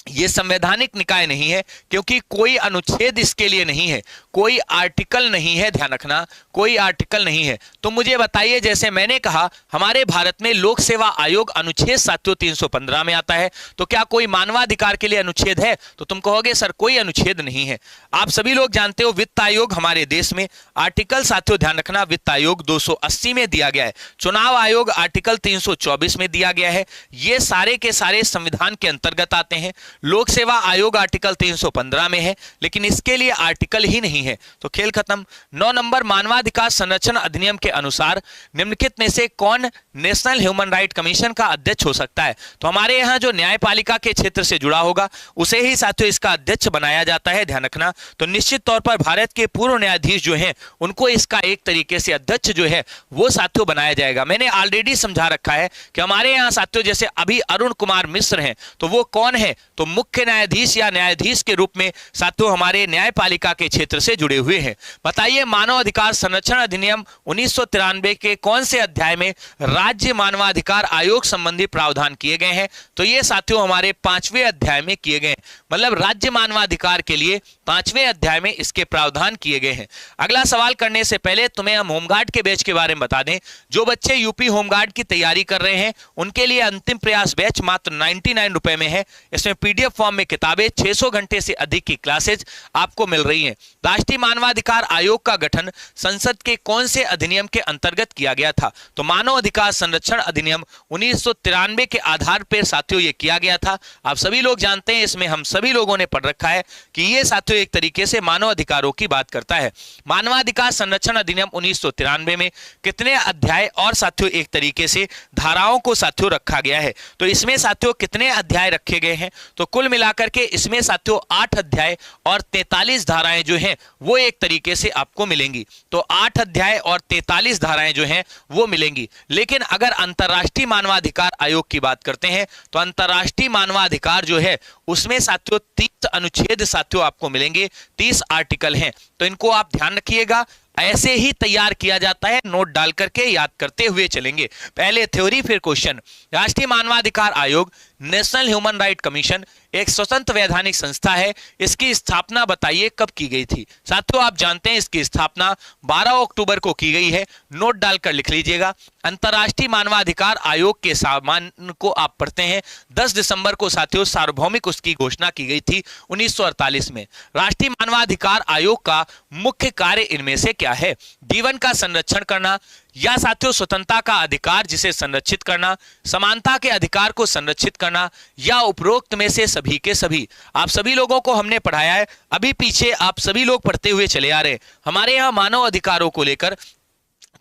ये संवैधानिक निकाय नहीं है, क्योंकि कोई अनुच्छेद इसके लिए नहीं है, कोई आर्टिकल नहीं है। ध्यान रखना कोई आर्टिकल नहीं है। तो मुझे बताइए, जैसे मैंने कहा हमारे भारत में लोक सेवा आयोग अनुच्छेद साथियों 315 में आता है, तो क्या कोई मानवाधिकार के लिए अनुच्छेद है? तो तुम कहोगे सर कोई अनुच्छेद नहीं है। आप सभी लोग जानते हो वित्त आयोग हमारे देश में आर्टिकल साथियों ध्यान रखना वित्त आयोग 280 में दिया गया है, चुनाव आयोग आर्टिकल 324 में दिया गया है। ये सारे के सारे संविधान के अंतर्गत आते हैं। लोक सेवा आयोग आर्टिकल 315 में है, लेकिन इसके लिए आर्टिकल ही नहीं है, तो खेल खत्म। 9 नंबर मानवाधिकार संरक्षण अधिनियम के अनुसार निम्नलिखित में से कौन नेशनल ह्यूमन राइट कमीशन का अध्यक्ष हो सकता है? तो हमारे यहाँ जो न्यायपालिका के क्षेत्र से जुड़ा होगा उसे ही साथियों इसका अध्यक्ष बनाया जाता है। ध्यान रखना, तो निश्चित तौर पर भारत के पूर्व न्यायाधीश जो हैं उनको इसका एक तरीके से अध्यक्ष जो है वो साथियों बनाया जाएगा। मैंने ऑलरेडी समझा रखा है कि हमारे यहाँ साथियों जैसे अभी अरुण कुमार मिश्र हैं, तो वो कौन है? तो मुख्य न्यायाधीश या न्यायाधीश के रूप में साथियों हमारे न्यायपालिका के क्षेत्र से जुड़े हुए हैं। बताइए मानव अधिकार संरक्षण अधिनियम 1993 के कौन से अध्याय में राज्य मानवाधिकार आयोग संबंधी प्रावधान किए गए हैं? तो ये साथियों हमारे 5वें अध्याय में किए गए हैं, मतलब राज्य मानवाधिकार के लिए 5वें अध्याय में इसके प्रावधान किए गए हैं। अगला सवाल करने से पहले तुम्हें हम होमगार्ड के बैच के बारे में बता दें। जो बच्चे यूपी होमगार्ड की तैयारी कर रहे हैं उनके लिए अंतिम प्रयास बैच मात्र 99 रुपए में है। इसमें पीडीएफ फॉर्म में किताबें, 600 घंटे से अधिक की क्लासेज आपको मिल रही हैं। राष्ट्रीय मानवाधिकार आयोग का गठन संसद के कौन से अधिनियम के अंतर्गत किया गया था? तो मानव अधिकार संरक्षण अधिनियम 1993 के आधार पर साथियों ये किया गया था। आप सभी लोग जानते हैं, इसमें हम सभी लोगों ने पढ़ रखा है कि ये साथियों एक तरीके से मानव अधिकारों की बात करता है। मानवाधिकार संरक्षण अधिनियम 1993 में कितने अध्याय और साथियों एक तरीके से धाराओं को साथियों रखा गया है? तो इसमें साथियों कितने अध्याय रखे गए हैं? तो कुल मिलाकर के इसमें साथियों 8 अध्याय और 43 धाराएं जो हैं वो एक तरीके से आपको मिलेंगी। तो 8 अध्याय और 43 धाराएं जो हैं वो मिलेंगी। लेकिन अगर अंतरराष्ट्रीय मानवाधिकार आयोग की बात करते हैं तो अंतरराष्ट्रीय मानवाधिकार जो है उसमें साथियों 30 अनुच्छेद साथियों आपको मिलेंगे, 30 आर्टिकल हैं। तो इनको आप ध्यान रखिएगा, ऐसे ही तैयार किया जाता है, नोट डाल करके याद करते हुए चलेंगे। पहले थ्योरी फिर क्वेश्चन। राष्ट्रीय मानवाधिकार आयोग नेशनल ह्यूमन राइट कमीशन एक स्वतंत्र वैधानिक संस्था है। इसकी स्थापना बताइए कब की गई थी? साथियों आप जानते हैं इसकी स्थापना 12 अक्टूबर को की गई है, नोट डालकर लिख लीजिएगा। अंतरराष्ट्रीय मानवाधिकार आयोग के सामान को आप पढ़ते हैं, 10 दिसंबर को साथियों सार्वभौमिक उसकी घोषणा की गई थी 1948 में। राष्ट्रीय मानवाधिकार आयोग का मुख्य कार्य इनमें से क्या है? जीवन का संरक्षण करना, या साथियों स्वतंत्रता का अधिकार जिसे संरक्षित करना, समानता के अधिकार को संरक्षित करना, या उपरोक्त में से सभी के सभी? आप सभी लोगों को हमने पढ़ाया है, अभी पीछे आप सभी लोग पढ़ते हुए चले आ रहे हैं। हमारे यहाँ मानव अधिकारों को लेकर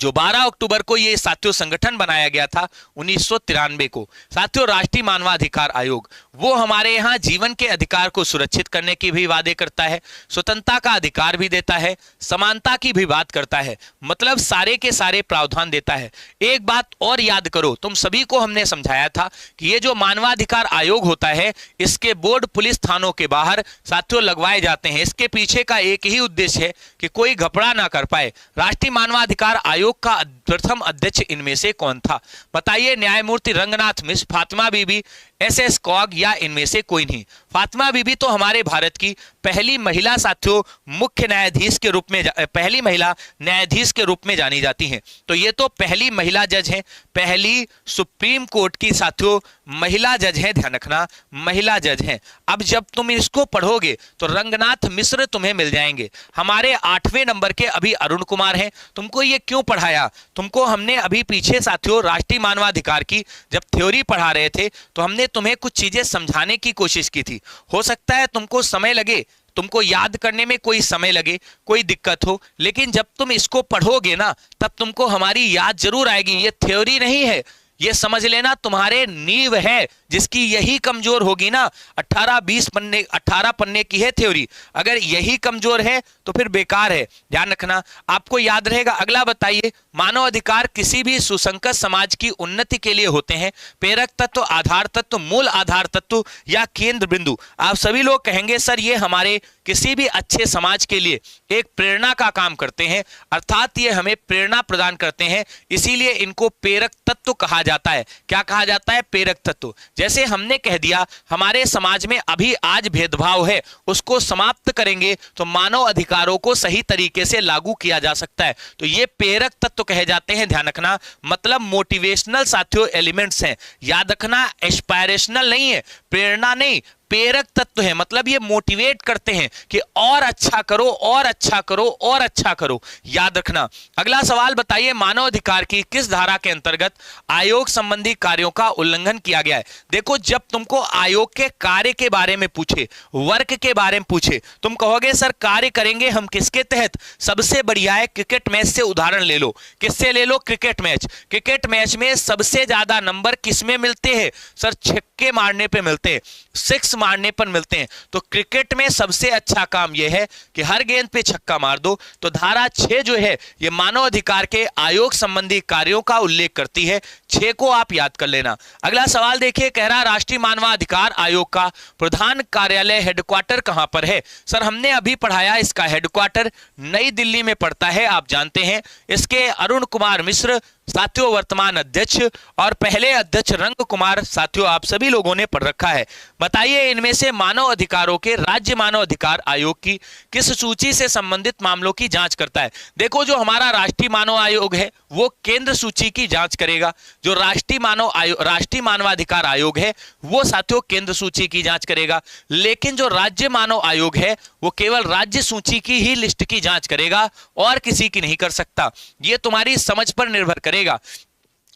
जो 12 अक्टूबर को ये साथियों संगठन बनाया गया था 1993 को, साथियों राष्ट्रीय मानवाधिकार आयोग, वो हमारे यहाँ जीवन के अधिकार को सुरक्षित करने की भी वादे करता है, स्वतंत्रता का अधिकार भी देता है, समानता की भी बात करता है, मतलब सारे के सारे प्रावधान देता है। एक बात और याद करो, तुम सभी को हमने समझाया था कि ये जो मानवाधिकार आयोग होता है इसके बोर्ड पुलिस थानों के बाहर साथियों लगवाए जाते हैं। इसके पीछे का एक ही उद्देश्य है कि कोई घपला ना कर पाए। राष्ट्रीय मानवाधिकार आयोग का प्रथम अध्यक्ष इनमें से कौन था? बताइए, न्यायमूर्ति रंगनाथ मिश्र, फातिमा बीबी, एस कॉग, या इनमें से कोई नहीं? फातिमा बीबी तो हमारे भारत की पहली महिला साथियों मुख्य न्यायाधीश के रूप में पहली महिला न्यायाधीश के रूप में जानी जाती हैं। तो ये तो पहली महिला जज हैं, पहली सुप्रीम कोर्ट की साथियों महिला जज हैं। ध्यान रखना, महिला जज हैं। अब जब तुम इसको पढ़ोगे तो रंगनाथ मिश्र तुम्हें मिल जाएंगे। हमारे 8वें नंबर के अभी अरुण कुमार हैं। तुमको ये क्यों पढ़ाया? तुमको हमने अभी पीछे साथियों राष्ट्रीय मानवाधिकार की जब थ्योरी पढ़ा रहे थे तो हमने तुम्हें कुछ चीजें समझाने की कोशिश की थी। हो सकता है तुमको समय लगे, तुमको याद करने में कोई समय लगे, कोई दिक्कत हो, लेकिन जब तुम इसको पढ़ोगे ना तब तुमको हमारी याद जरूर आएगी। ये थ्योरी नहीं है, ये समझ लेना तुम्हारे नींव है, जिसकी यही कमजोर होगी ना, 18 पन्ने की है थ्योरी, अगर यही कमजोर है तो फिर बेकार है, ध्यान रखना, आपको याद रहेगा। अगला बताइए, मानव अधिकार किसी भी सुसंगत समाज की उन्नति के लिए होते हैं, प्रेरक तत्व, आधार तत्व, मूल आधार तत्व या केंद्र बिंदु। आप सभी लोग कहेंगे सर ये हमारे किसी भी अच्छे समाज के लिए एक प्रेरणा का काम करते हैं, अर्थात ये हमें प्रेरणा प्रदान करते हैं, इसीलिए इनको प्रेरक तत्व कहा जाता है। क्या कहा जाता है? प्रेरक तत्व। जैसे हमने कह दिया हमारे समाज में अभी आज भेदभाव है, उसको समाप्त करेंगे तो मानव अधिकारों को सही तरीके से लागू किया जा सकता है, तो ये प्रेरक तत्व कहे जाते हैं। ध्यान रखना, मतलब मोटिवेशनल साथियों एलिमेंट्स हैं, याद रखना, एस्पायरेशनल नहीं है, प्रेरणा नहीं, प्रेरक तत्व है, मतलब ये मोटिवेट करते हैं कि और अच्छा करो, और अच्छा करो, और अच्छा करो, याद रखना। अगला सवाल बताइए, मानव अधिकार की किस धारा के अंतर्गत आयोग संबंधी कार्यों का उल्लंघन किया गया है? देखो, जब तुमको आयोग के कार्य के बारे में पूछे, वर्क के बारे में पूछे, तुम कहोगे सर कार्य करेंगे हम किसके तहत? सबसे बढ़िया है क्रिकेट मैच से उदाहरण ले लो। किससे ले लो? Cricket match. क्रिकेट मैच में सबसे ज्यादा नंबर किसमें मिलते हैं? सर छक्के मारने पे मिलते हैं, सिक्स मारने पर मिलते हैं। तो क्रिकेट में सबसे अच्छा काम यह है कि हर गेंद पे छक्का मार दो। तो धारा 6 जो है ये मानव अधिकार के आयोग संबंधी कार्यों का उल्लेख करती है। 6 को आप याद कर लेना। अगला सवाल देखिए, कह रहा राष्ट्रीय मानवाधिकार आयोग का प्रधान कार्यालय हेडक्वार्टर कहां पर है? सर हमने अभी पढ़ाया, इसका हेडक्वार्टर नई दिल्ली में पड़ता है, आप जानते हैं। इसके अरुण कुमार मिश्र साथियों वर्तमान अध्यक्ष और पहले अध्यक्ष रंग कुमार साथियों आप सभी लोगों ने पढ़ रखा है। बताइए इनमें से मानव अधिकारों के राज्य मानव अधिकार आयोग की किस सूची से संबंधित मामलों की जांच करता है? देखो, जो हमारा राष्ट्रीय मानव आयोग है वो केंद्र सूची की जांच करेगा, जो राष्ट्रीय मानवाधिकार आयोग है वो साथियों केंद्र सूची की जांच करेगा, लेकिन जो राज्य मानव आयोग है वो केवल राज्य सूची की ही लिस्ट की जांच करेगा और किसी की नहीं कर सकता। ये तुम्हारी समझ पर निर्भर करेगा।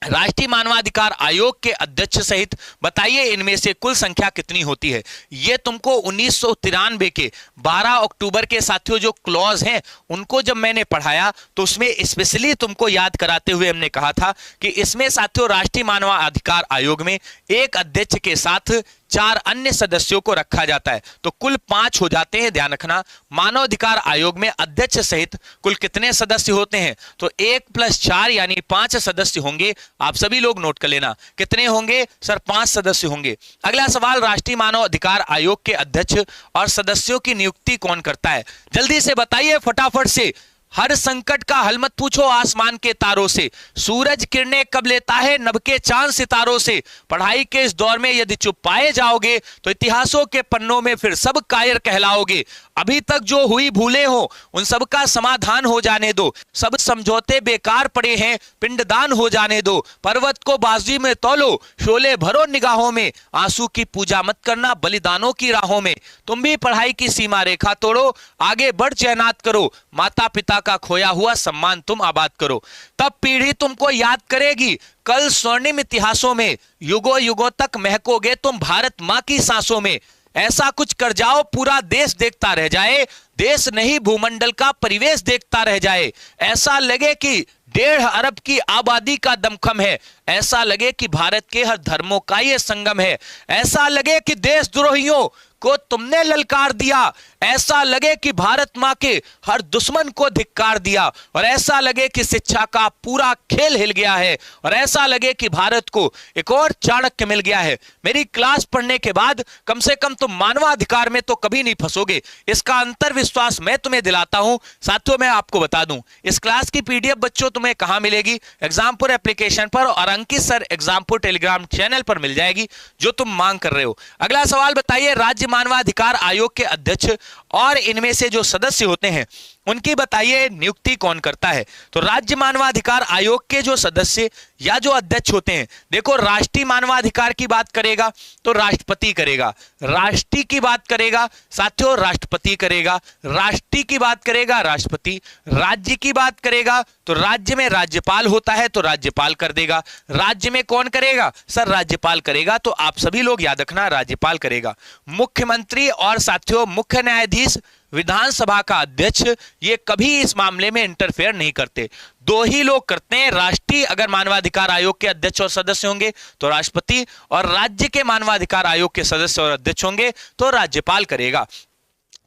राष्ट्रीय मानवाधिकार आयोग के अध्यक्ष सहित बताइए इनमें से कुल संख्या कितनी होती है? ये तुमको 1993 के 12 अक्टूबर के साथियों जो क्लॉज हैं उनको जब मैंने पढ़ाया तो उसमें स्पेशली तुमको याद कराते हुए हमने कहा था कि इसमें साथियों राष्ट्रीय मानवाधिकार आयोग में एक अध्यक्ष के साथ 4 अन्य सदस्यों को रखा जाता है, तो कुल 5 हो जाते हैं। ध्यान रखना, मानव अधिकार आयोग में अध्यक्ष सहित कुल कितने सदस्य होते हैं? तो 1 + 4 यानी 5 सदस्य होंगे। आप सभी लोग नोट कर लेना, कितने होंगे? सर 5 सदस्य होंगे। अगला सवाल, राष्ट्रीय मानव अधिकार आयोग के अध्यक्ष और सदस्यों की नियुक्ति कौन करता है? जल्दी से बताइए फटाफट से। हर संकट का हल मत पूछो आसमान के तारों से, सूरज किरणें कब लेता है नभ के चांद सितारों से। पढ़ाई के इस दौर में यदि चुप पाए जाओगे तो इतिहासों के पन्नों में फिर सब कायर कहलाओगे। अभी तक जो हुई भूले हो उन सब का समाधान हो जाने दो, सब समझौते बेकार पड़े हैं पिंडदान हो जाने दो। पर्वत को बाजी में तौलो, शोले भरो निगाहों में, आंसू की पूजा मत करना बलिदानों की राहों में। तुम भी पढ़ाई की सीमा रेखा तोड़ो, आगे बढ़ चयनात करो, माता पिता का खोया हुआ सम्मान तुम आबाद करो। तब पीढ़ी तुमको याद करेगी कल स्वर्णिम इतिहासों में, युगों युगों तक महकोगे तुम भारत मां की सांसों में। ऐसा कुछ कर जाओ पूरा देश देखता रह जाए, देश नहीं भूमंडल का परिवेश देखता रह जाए। ऐसा लगे कि 1.5 अरब की आबादी का दमखम है, ऐसा लगे कि भारत के हर धर्मों का ये संगम है। ऐसा लगे कि देशद्रोहियों को तुमने ललकार दिया, ऐसा लगे कि भारत मां के हर दुश्मन को धिक्कार दिया, और ऐसा लगे कि शिक्षा का पूरा खेल हिल गया है, और ऐसा लगे कि भारत को एक और चाणक्य मिल गया है। मेरी क्लास पढ़ने के बाद कम से कम तुम मानवाधिकार में तो कभी नहीं फंसोगे, इसका अंतर्विश्वास मैं तुम्हें दिलाता हूं। साथियों मैं आपको बता दूं, इस क्लास की पीडीएफ बच्चों तुम्हें कहां मिलेगी? एग्जामपुर एप्लीकेशन पर और अंकित सर एग्जामपुर टेलीग्राम चैनल पर मिल जाएगी, जो तुम मांग कर रहे हो। अगला सवाल बताइए, राज्य मानवाधिकार आयोग के अध्यक्ष और इनमें से जो सदस्य होते हैं उनकी बताइए नियुक्ति कौन करता है? तो राज्य मानवाधिकार आयोग के जो सदस्य या जो अध्यक्ष होते हैं, देखो राष्ट्रीय मानवाधिकार की बात करेगा तो राष्ट्रपति करेगा, राष्ट्रीय की बात करेगा साथियों राष्ट्रपति करेगा, राष्ट्रीय की बात करेगा राष्ट्रपति, राज्य की बात करेगा तो राज्य में राज्यपाल होता है तो राज्यपाल कर देगा। राज्य में कौन करेगा? सर राज्यपाल करेगा, तो आप सभी लोग याद रखना राज्यपाल करेगा। मुख्यमंत्री और साथियों मुख्य न्यायाधीश विधानसभा का अध्यक्ष ये कभी इस मामले में इंटरफेयर नहीं करते। दो ही लोग करते हैं। राष्ट्रीय अगर मानवाधिकार आयोग के अध्यक्ष और सदस्य होंगे तो राष्ट्रपति, और राज्य के मानवाधिकार आयोग के सदस्य और अध्यक्ष होंगे तो राज्यपाल करेगा।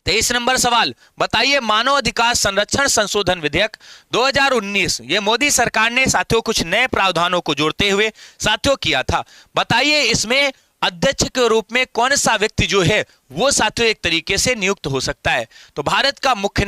23 नंबर सवाल, बताइए मानव अधिकार संरक्षण संशोधन विधेयक 2019 ये मोदी सरकार ने साथियों कुछ नए प्रावधानों को जोड़ते हुए साथियों किया था। बताइए इसमें अध्यक्ष के रूप में कौन सा व्यक्ति जो है वो साथियों एक तरीके से नियुक्त हो सकता है। तो भारत का मुख्य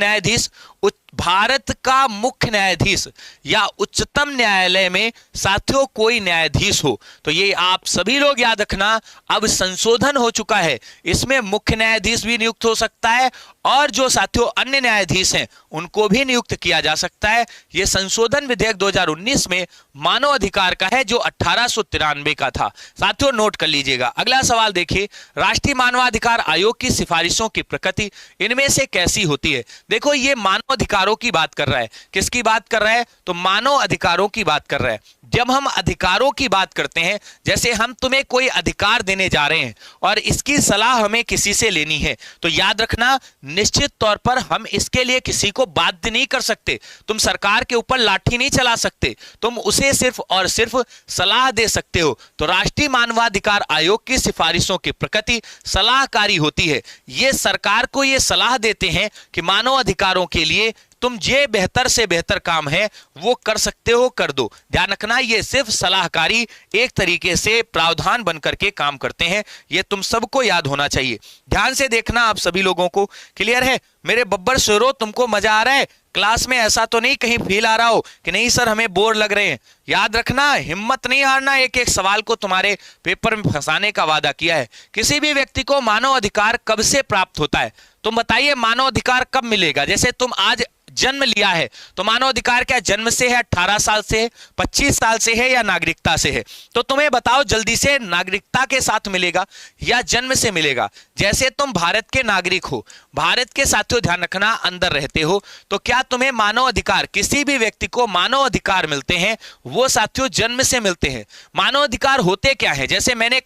न्यायाधीश या उच्चतम न्यायालय में साथियों कोई न्यायाधीश हो, तो ये आप सभी लोग याद रखना, अब संशोधन हो चुका है, इसमें मुख्य न्यायाधीश भी नियुक्त हो सकता है और जो साथियों अन्य न्यायाधीश हैं उनको भी नियुक्त किया जा सकता है। यह संशोधन विधेयक 2019 में मानव अधिकार का है जो 1893 का था। साथियों नोट कर लीजिएगा। अगला सवाल देखिए, राष्ट्रीय मानवाधिकार आयोग की सिफारिशों की प्रकृति इनमें से कैसी होती है। देखो ये मानव अधिकारों की बात कर रहा है। किसकी बात कर रहा है? तो मानव अधिकारों की बात कर रहा है। जब हम अधिकारों की बात करते हैं, जैसे हम तुम्हें कोई अधिकार देने जा रहे हैं और इसकी सलाह हमें किसी से लेनी है, तो याद रखना निश्चित तौर पर हम इसके लिए किसी को बाध्य नहीं कर सकते। तुम सरकार के ऊपर लाठी नहीं चला सकते, तुम उसे सिर्फ और सिर्फ सलाह दे सकते हो। तो राष्ट्रीय मानवाधिकार आयोग की सिफारिशों की प्रकृति सलाहकारी होती है। ये सरकार को ये सलाह देते हैं कि मानव अधिकारों के लिए तुम जे बेहतर से बेहतर काम है वो कर सकते हो, कर दो। ध्यान रखना ये सिर्फ सलाहकारी एक तरीके से प्रावधान बनकर के काम करते हैं, ये तुम सबको याद होना चाहिए। ध्यान से देखना, आप सभी लोगों को क्लियर है? मेरे बब्बर शेरो, तुमको मजा आ रहा है क्लास में? ऐसा तो नहीं कहीं फील आ रहा हो कि नहीं सर हमें बोर लग रहे हैं? याद रखना, हिम्मत नहीं हारना, एक एक सवाल को तुम्हारे पेपर में फंसाने का वादा किया है। किसी भी व्यक्ति को मानव अधिकार कब से प्राप्त होता है? तुम बताइए मानव अधिकार कब मिलेगा? जैसे तुम आज जन्म लिया है तो मानव अधिकार क्या जन्म से है, 18 साल से है, 25 साल से है या नागरिकता से है? तो तुम्हें बताओ जल्दी से, नागरिकता के साथ मिलेगा या जन्म से मिलेगा? जैसे तुम भारत के नागरिक हो, भारत के साथियों ध्यान रखना अंदर रहते हो, तो क्या तुम्हें मानव अधिकार, किसी भी व्यक्ति को मानव अधिकार मिलते हैं वो साथियों जन्म से मिलते हैं। मानव अधिकार होते क्या है? जैसे मैंने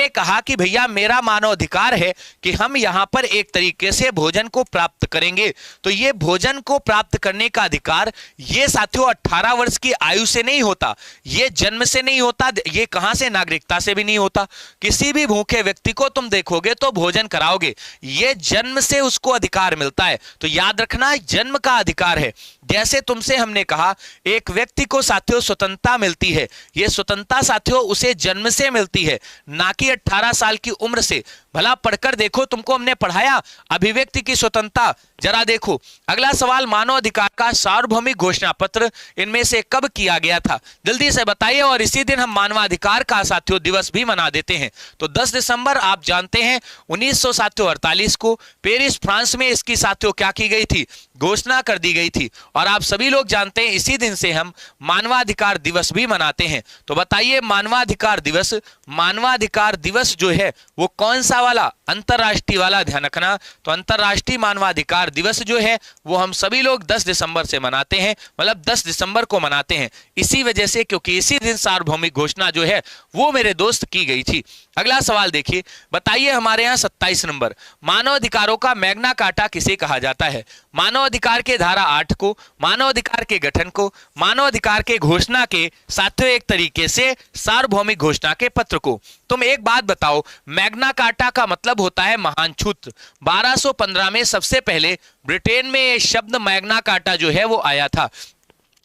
कहा कि भैया मेरा मानव अधिकार है कि हम यहां पर एक तरीके से भोजन को प्राप्त करेंगे। तो ये भोजन को प्राप्त करने का अधिकार ये साथियों 18 वर्ष की आयु से नहीं होता, ये जन्म से नहीं होता, ये कहां से? नागरिकता से भी नहीं होता। किसी भी भूखे व्यक्ति को तुम देखोगे तो भोजन कराओगे, ये जन्म से उसको अधिकार मिलता है। तो याद रखना जन्म का अधिकार है। जैसे तुमसे हमने कहा एक व्यक्ति को साथियों स्वतंत्रता मिलती है, यह स्वतंत्रता साथियों उसे जन्म से मिलती है, ना कि 18 साल की उम्र से। भला पढ़कर देखो, तुमको हमने पढ़ाया अभिव्यक्ति की स्वतंत्रता, जरा देखो। अगला सवाल, मानव अधिकार का सार्वभौमिक घोषणा पत्र इनमें से कब किया गया था? जल्दी से बताइए। और इसी दिन हम मानवाधिकार का साथियों दिवस भी मना देते हैं। तो 10 दिसंबर आप जानते हैं 1948 को पेरिस फ्रांस में इसकी साथियों क्या की गई थी? घोषणा कर दी गई थी। और आप सभी लोग जानते हैं इसी दिन से हम मानवाधिकार दिवस भी मनाते हैं। तो बताइए मानवाधिकार दिवस जो है वो कौन सा वाला? अंतरराष्ट्रीय वाला। ध्यान रखना, तो अंतरराष्ट्रीय मानवाधिकार दिवस जो है वो हम सभी लोग 10 दिसंबर से मनाते हैं, मतलब 10 दिसंबर को मनाते हैं इसी वजह से, क्योंकि इसी दिन सार्वभौमिक घोषणा जो है वो मेरे दोस्त की गई थी। अगला सवाल देखिए, बताइए हमारे यहाँ 27 नंबर, मानव अधिकारों का मैग्ना कार्टा किसे कहा जाता है? मानव अधिकार के धारा 8 को, मानव अधिकार के गठन को, मानव अधिकार के घोषणा के साथियों एक तरीके से सार्वभौमिक घोषणा के पत्र को। तुम एक बात बताओ, मैग्ना कार्टा का मतलब होता है महान छूट। 1215 में सबसे पहले ब्रिटेन में यह शब्द मैग्ना कार्टा जो है वो आया था।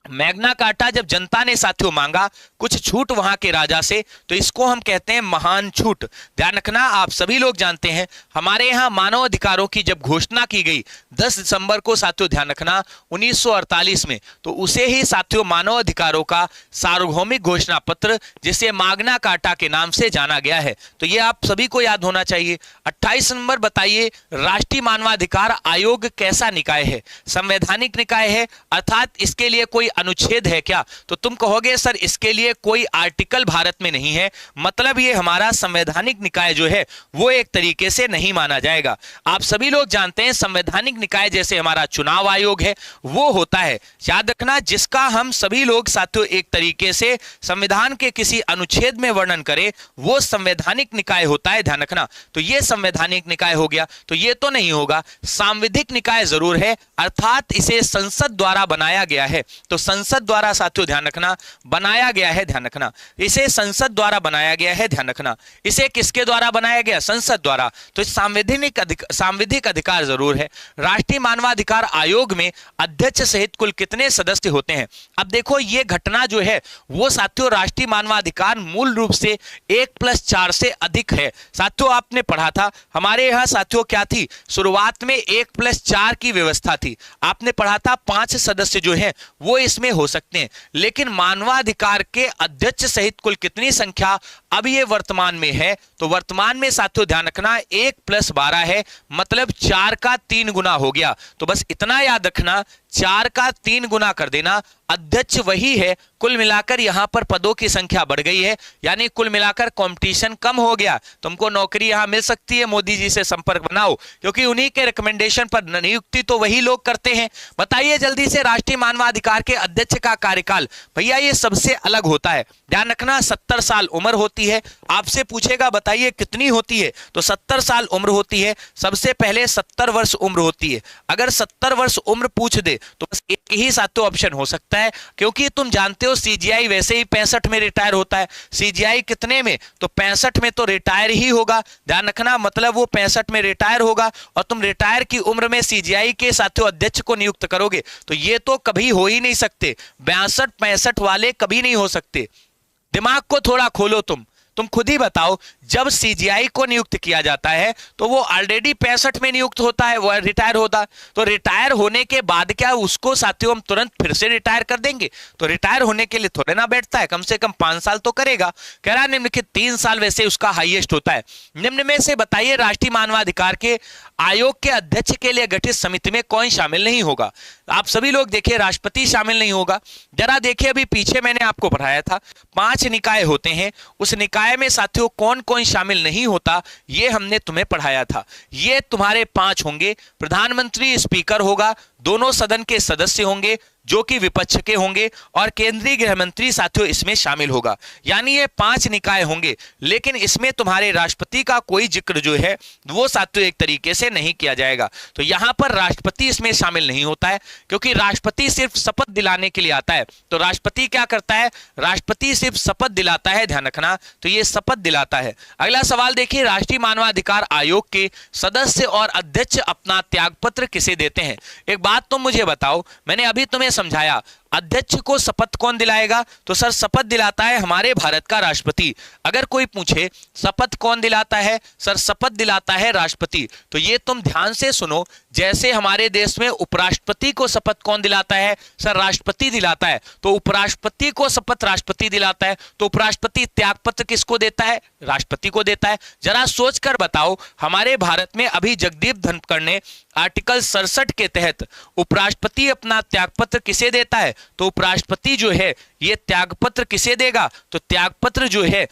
मैग्ना कार्टा जब जनता ने साथियों मांगा कुछ छूट वहां के राजा से, तो इसको हम कहते हैं महान छूट। ध्यान रखना, आप सभी लोग जानते हैं हमारे यहाँ मानव अधिकारों की जब घोषणा की गई 10 दिसंबर को साथियों, ध्यान रखना 1948 में, तो उसे ही साथियों मानव अधिकारों का सार्वभौमिक घोषणा पत्र जिसे मैग्ना कार्टा के नाम से जाना गया है। तो ये आप सभी को याद होना चाहिए। 28 नंबर, बताइए राष्ट्रीय मानवाधिकार आयोग कैसा निकाय है? संवैधानिक निकाय है, अर्थात इसके लिए कोई अनुच्छेद है क्या? तो तुम कहोगे सर इसके लिए कोई आर्टिकल भारत में नहीं है, मतलब ये हमारा संवैधानिक निकाय जो है वो एक तरीके से नहीं माना जाएगा। आप सभी लोग जानते हैं संवैधानिक निकाय जैसे हमारा चुनाव आयोग है वो होता है, याद रखना, जिसका हम सभी लोग साथियों एक तरीके से संविधान के किसी अनुच्छेद में वर्णन करें वो संवैधानिक निकाय होता है, ध्यान रखना। तो ये संवैधानिक निकाय हो गया, तो ये तो नहीं होगा। सांविधिक निकाय जरूर है, अर्थात इसे संसद द्वारा बनाया गया है। तो संसद द्वारा साथियों ध्यान रखना बनाया गया है, ध्यान रखना, इसे संसद द्वारा बनाया गया है, ध्यान रखना। इसे किसके द्वारा बनाया गया? संसद द्वारा। तो सांविधिक अधिकार जरूर है। राष्ट्रीय मानवाधिकार आयोग में अध्यक्ष सहित कुल कितने सदस्य होते हैं? अब देखो ये घटना जो है वो साथियों राष्ट्रीय मानवाधिकार मूल रूप से 1+4 से अधिक है। साथियों आपने पढ़ा था हमारे यहाँ साथियों क्या थी, शुरुआत में 1+4 की व्यवस्था थी। आपने पढ़ा था 5 सदस्य जो हैं वो इसमें हो सकते हैं, लेकिन मानवाधिकार के अध्यक्ष सहित कुल कितनी संख्या अब ये वर्तमान में है? तो वर्तमान में साथियों ध्यान रखना 1+12 है, मतलब 4 का 3 गुना हो गया। तो बस इतना याद रखना, 4 का 3 गुना कर देना, अध्यक्ष वही है। कुल मिलाकर यहां पर पदों की संख्या बढ़ गई है, यानी कुल मिलाकर कंपटीशन कम हो गया। तुमको नौकरी यहां मिल सकती है, मोदी जी से संपर्क बनाओ, क्योंकि उन्हीं के रिकमेंडेशन पर नियुक्ति तो वही लोग करते हैं। बताइए जल्दी से, राष्ट्रीय मानवाधिकार के अध्यक्ष का कार्यकाल भैया ये सबसे अलग होता है, ध्यान रखना। 70 साल उम्र होती है। आपसे पूछेगा बताइए कितनी होती है, तो 70 साल उम्र होती है। सबसे पहले 70 वर्ष उम्र होती है। अगर 70 वर्ष उम्र पूछ दे तो बस एक ही साथियों ऑप्शन हो सकता है, क्योंकि तुम जानते हो सीजीआई वैसे ही 65 में रिटायर होता है। सीजीआई कितने में? तो 65 में तो रिटायर ही होगा, ध्यान रखना, मतलब वो 65 में रिटायर होगा और तुम रिटायर की उम्र में सीजीआई के साथियों अध्यक्ष को नियुक्त करोगे, तो ये तो कभी हो ही नहीं सकते। 62-65 वाले कभी नहीं हो सकते। दिमाग को थोड़ा खोलो, तुम खुद ही बताओ, जब सीजीआई को नियुक्त किया जाता है तो वो ऑलरेडी 65 में नियुक्त होता है, वो रिटायर होता। तो रिटायर होने के बाद क्या उसको साथियों हम तुरंत फिर से रिटायर कर देंगे? तो रिटायर होने के लिए थोड़े ना बैठता है, कम से कम 5 साल तो करेगा। कह रहा निम्नलिखित 3 साल वैसे उसका हाईएस्ट होता है। निम्न में से बताइए राष्ट्रीय मानवाधिकार के आयोग के अध्यक्ष के लिए गठित समिति में कौन शामिल नहीं होगा? आप सभी लोग देखिए, राष्ट्रपति शामिल नहीं होगा। जरा देखिए, अभी पीछे मैंने आपको पढ़ाया था 5 निकाय होते हैं, उस निकाय में साथियों कौन कौन शामिल नहीं होता ये हमने तुम्हें पढ़ाया था। ये तुम्हारे 5 होंगे। प्रधानमंत्री स्पीकर होगा, दोनों सदन के सदस्य होंगे जो कि विपक्ष के होंगे, और केंद्रीय गृह मंत्री साथियों इसमें शामिल होगा। यानी ये 5 निकाय होंगे, लेकिन इसमें तुम्हारे राष्ट्रपति का कोई जिक्र जो है वो साथियों एक तरीके से नहीं किया जाएगा। तो यहां पर राष्ट्रपति इसमें शामिल नहीं होता है, क्योंकि राष्ट्रपति सिर्फ शपथ दिलाने के लिए आता है। तो राष्ट्रपति क्या करता है? राष्ट्रपति सिर्फ शपथ दिलाता है, ध्यान रखना, तो ये शपथ दिलाता है। अगला सवाल देखिए, राष्ट्रीय मानवाधिकार आयोग के सदस्य और अध्यक्ष अपना त्यागपत्र किसे देते हैं? एक बात तुम मुझे बताओ, मैंने अभी तुम्हें समझाया अध्यक्ष को शपथ कौन दिलाएगा? तो सर शपथ दिलाता है हमारे भारत का राष्ट्रपति। अगर कोई पूछे शपथ कौन दिलाता है, सर शपथ दिलाता है राष्ट्रपति। तो ये तुम ध्यान से सुनो, जैसे हमारे देश में उपराष्ट्रपति को शपथ कौन दिलाता है? सर राष्ट्रपति दिलाता है। तो उपराष्ट्रपति को शपथ राष्ट्रपति दिलाता है, तो उपराष्ट्रपति त्यागपत्र किसको देता है? राष्ट्रपति को देता है। जरा सोच कर बताओ, हमारे भारत में अभी जगदीप धनखड़ ने आर्टिकल 67 के तहत उपराष्ट्रपति अपना त्यागपत्र किसे देता है? तो उपराष्ट्रपति जो है ये त्यागपत्र किसे देगा? तो त्यागपत्र जो है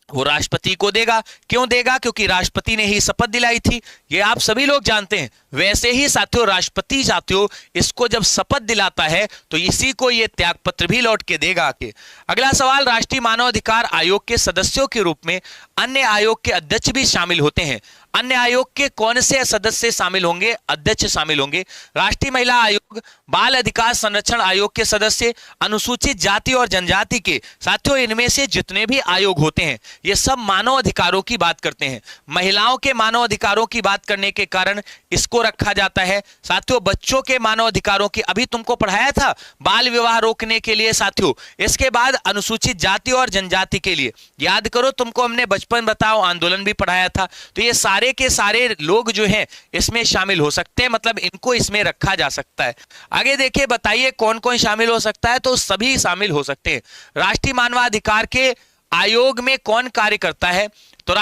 वो राष्ट्रपति को देगा। क्यों देगा? क्योंकि राष्ट्रपति ने ही शपथ दिलाई थी, ये आप सभी लोग जानते हैं। वैसे ही साथियों राष्ट्रपति साथियों इसको जब शपथ दिलाता है तो इसी को ये त्यागपत्र भी लौट के देगा आके। अगला सवाल, राष्ट्रीय मानवाधिकार आयोग के सदस्यों के रूप में अन्य आयोग के अध्यक्ष भी शामिल होते हैं। अन्य आयोग के कौन से सदस्य शामिल होंगे? अध्यक्ष शामिल होंगे। राष्ट्रीय महिला आयोग, बाल अधिकार संरक्षण आयोग के सदस्य, अनुसूचित जाति और जनजाति के साथियों, इनमें से जितने भी आयोग होते हैं ये सब मानव अधिकारों की बात करते हैं। महिलाओं के मानव अधिकारों की बात करने के कारण इसको रखा जाता है। साथियों बच्चों के मानव अधिकारों की अभी तुमको पढ़ाया था, बाल विवाह रोकने के लिए साथियों। इसके बाद अनुसूचित जाति और जनजाति के लिए याद करो, तुमको हमने बचपन बताओ आंदोलन भी पढ़ाया था। तो ये सारे के सारे लोग जो हैं इसमें शामिल हो सकते हैं, मतलब इनको इसमें रखा जा सकता है। आगे देखिए, बताइए कौन कौन शामिल हो सकता है? तो सभी शामिल हो सकते हैं। राष्ट्रीय मानवाधिकार के आयोग में कौन कार्य करता है? तो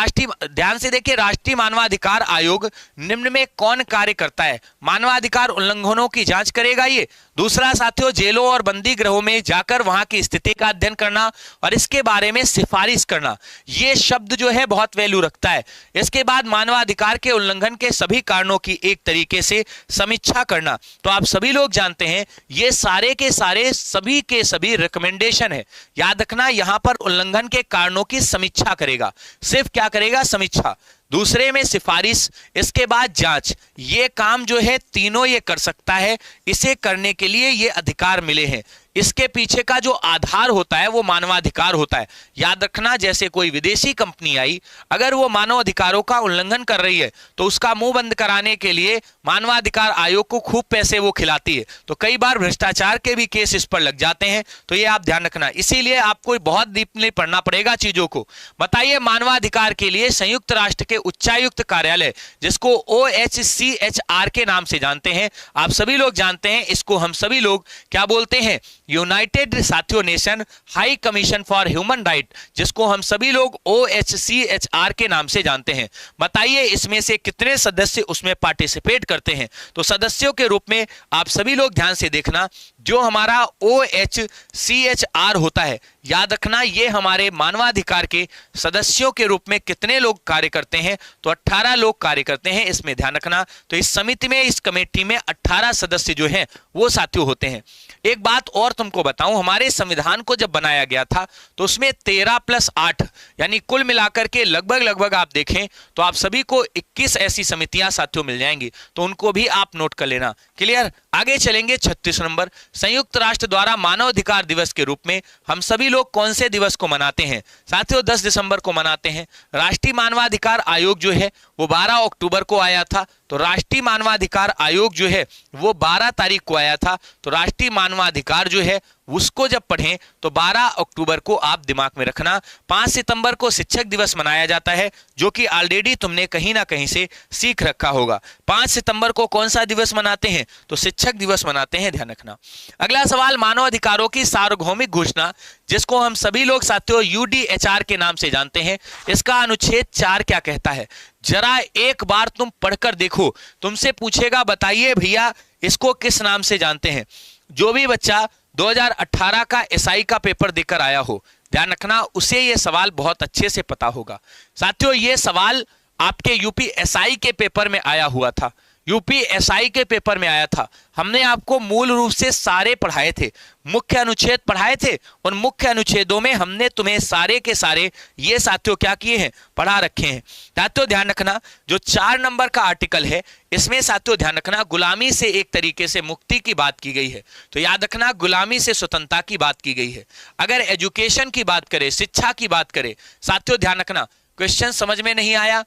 ध्यान से देखिए, राष्ट्रीय मानवाधिकार आयोग निम्न में कौन कार्य करता है? मानवाधिकार उल्लंघनों की जांच करेगा ये, दूसरा साथियों, जेलों और बंदी गृहों में जाकर वहां की स्थिति का अध्ययन करना और इसके बारे में सिफारिश करना, यह शब्द जो है बहुत वैल्यू रखता है। इसके बाद मानवाधिकार के उल्लंघन के सभी कारणों की एक तरीके से समीक्षा करना। तो आप सभी लोग जानते हैं ये सारे के सारे सभी के सभी रिकमेंडेशन है। याद रखना, यहां पर उल्लंघन के कारणों की समीक्षा करेगा। सिर्फ क्या करेगा? समीक्षा। दूसरे में सिफारिश, इसके बाद जांच। ये काम जो है तीनों ये कर सकता है, इसे करने के लिए ये अधिकार मिले हैं। इसके पीछे का जो आधार होता है वो मानवाधिकार होता है। याद रखना, जैसे कोई विदेशी कंपनी आई, अगर वो मानवाधिकारों का उल्लंघन कर रही है तो उसका मुंह बंद कराने के लिए मानवाधिकार आयोग को खूब पैसे वो खिलाती है। तो कई बार भ्रष्टाचार के भी केस इस पर लग जाते हैं, तो ये आप ध्यान रखना। इसीलिए आपको बहुत डीपली पढ़ना पड़ेगा चीजों को। बताइए, मानवाधिकार के लिए संयुक्त राष्ट्र के उच्चायुक्त कार्यालय, जिसको OHCHR के नाम से जानते हैं, आप सभी लोग जानते हैं, इसको हम सभी लोग क्या बोलते हैं? यूनाइटेड साथियों nation high commission for human right, जिसको हम सभी लोग OHCHR के नाम से जानते हैं। बताइए, इसमें से कितने सदस्य उसमें पार्टिसिपेट करते हैं? तो सदस्यों के रूप में आप सभी लोग ध्यान से देखना, जो हमारा OHCHR होता है, याद रखना, ये हमारे मानवाधिकार के सदस्यों के रूप में कितने लोग कार्य करते हैं? तो 18 लोग कार्य करते हैं, इसमें ध्यान रखना। तो इस समिति में, इस कमेटी में 18 सदस्य जो हैं वो साथियों होते हैं। एक बात और तुमको बताऊं, हमारे संविधान को जब बनाया गया था तो उसमें 13 + 8 यानी कुल मिलाकर के लगभग आप देखें तो आप सभी को 21 ऐसी समितियां साथियों मिल जाएंगी, तो उनको भी आप नोट कर लेना। क्लियर? आगे चलेंगे 36 नंबर, संयुक्त राष्ट्र द्वारा मानवाधिकार दिवस के रूप में हम सभी लोग कौन से दिवस को मनाते हैं? साथियों 10 दिसंबर को मनाते हैं। राष्ट्रीय मानवाधिकार आयोग जो है वो 12 अक्टूबर को आया था, तो राष्ट्रीय मानवाधिकार आयोग जो है वो 12 तारीख को आया था। तो राष्ट्रीय मानवाधिकार जो है उसको जब पढ़ें तो 12 अक्टूबर को आप दिमाग में रखना। 5 सितंबर को शिक्षक दिवस मनाया जाता है, जो कि ऑलरेडी तुमने कहीं ना कहीं से सीख रखा होगा। 5 सितंबर को कौन सा दिवस मनाते हैं? तो शिक्षक दिवस मनाते हैं, ध्यान रखना। अगला सवाल, मानव अधिकारों की सार्वभौमिक घोषणा, जिसको हम सभी लोग साथियों UDHR के नाम से जानते हैं, इसका अनुच्छेद 4 क्या कहता है? जरा एक बार तुम पढ़कर देखो। तुमसे पूछेगा, बताइए भैया इसको किस नाम से जानते हैं? जो भी बच्चा 2018 का SI का पेपर देकर आया हो, ध्यान रखना, उसे यह सवाल बहुत अच्छे से पता होगा। साथियों, यह सवाल आपके UPSI के पेपर में आया हुआ था। UPSI के पेपर में आया था। हमने आपको मूल रूप से सारे पढ़ाए थे, मुख्य अनुच्छेद पढ़ाए थे। उन मुख्य अनुच्छेदों में हमने तुम्हें सारे के सारे ये साथियों क्या किए हैं? पढ़ा रखे हैं। साथियों ध्यान रखना, जो 4 नंबर का आर्टिकल है, इसमें साथियों ध्यान रखना, गुलामी से एक तरीके से मुक्ति की बात की गई है। तो याद रखना, गुलामी से स्वतंत्रता की बात की गई है। अगर एजुकेशन की बात करें, शिक्षा की बात करें, साथियों ध्यान रखना, क्वेश्चन समझ में नहीं आया,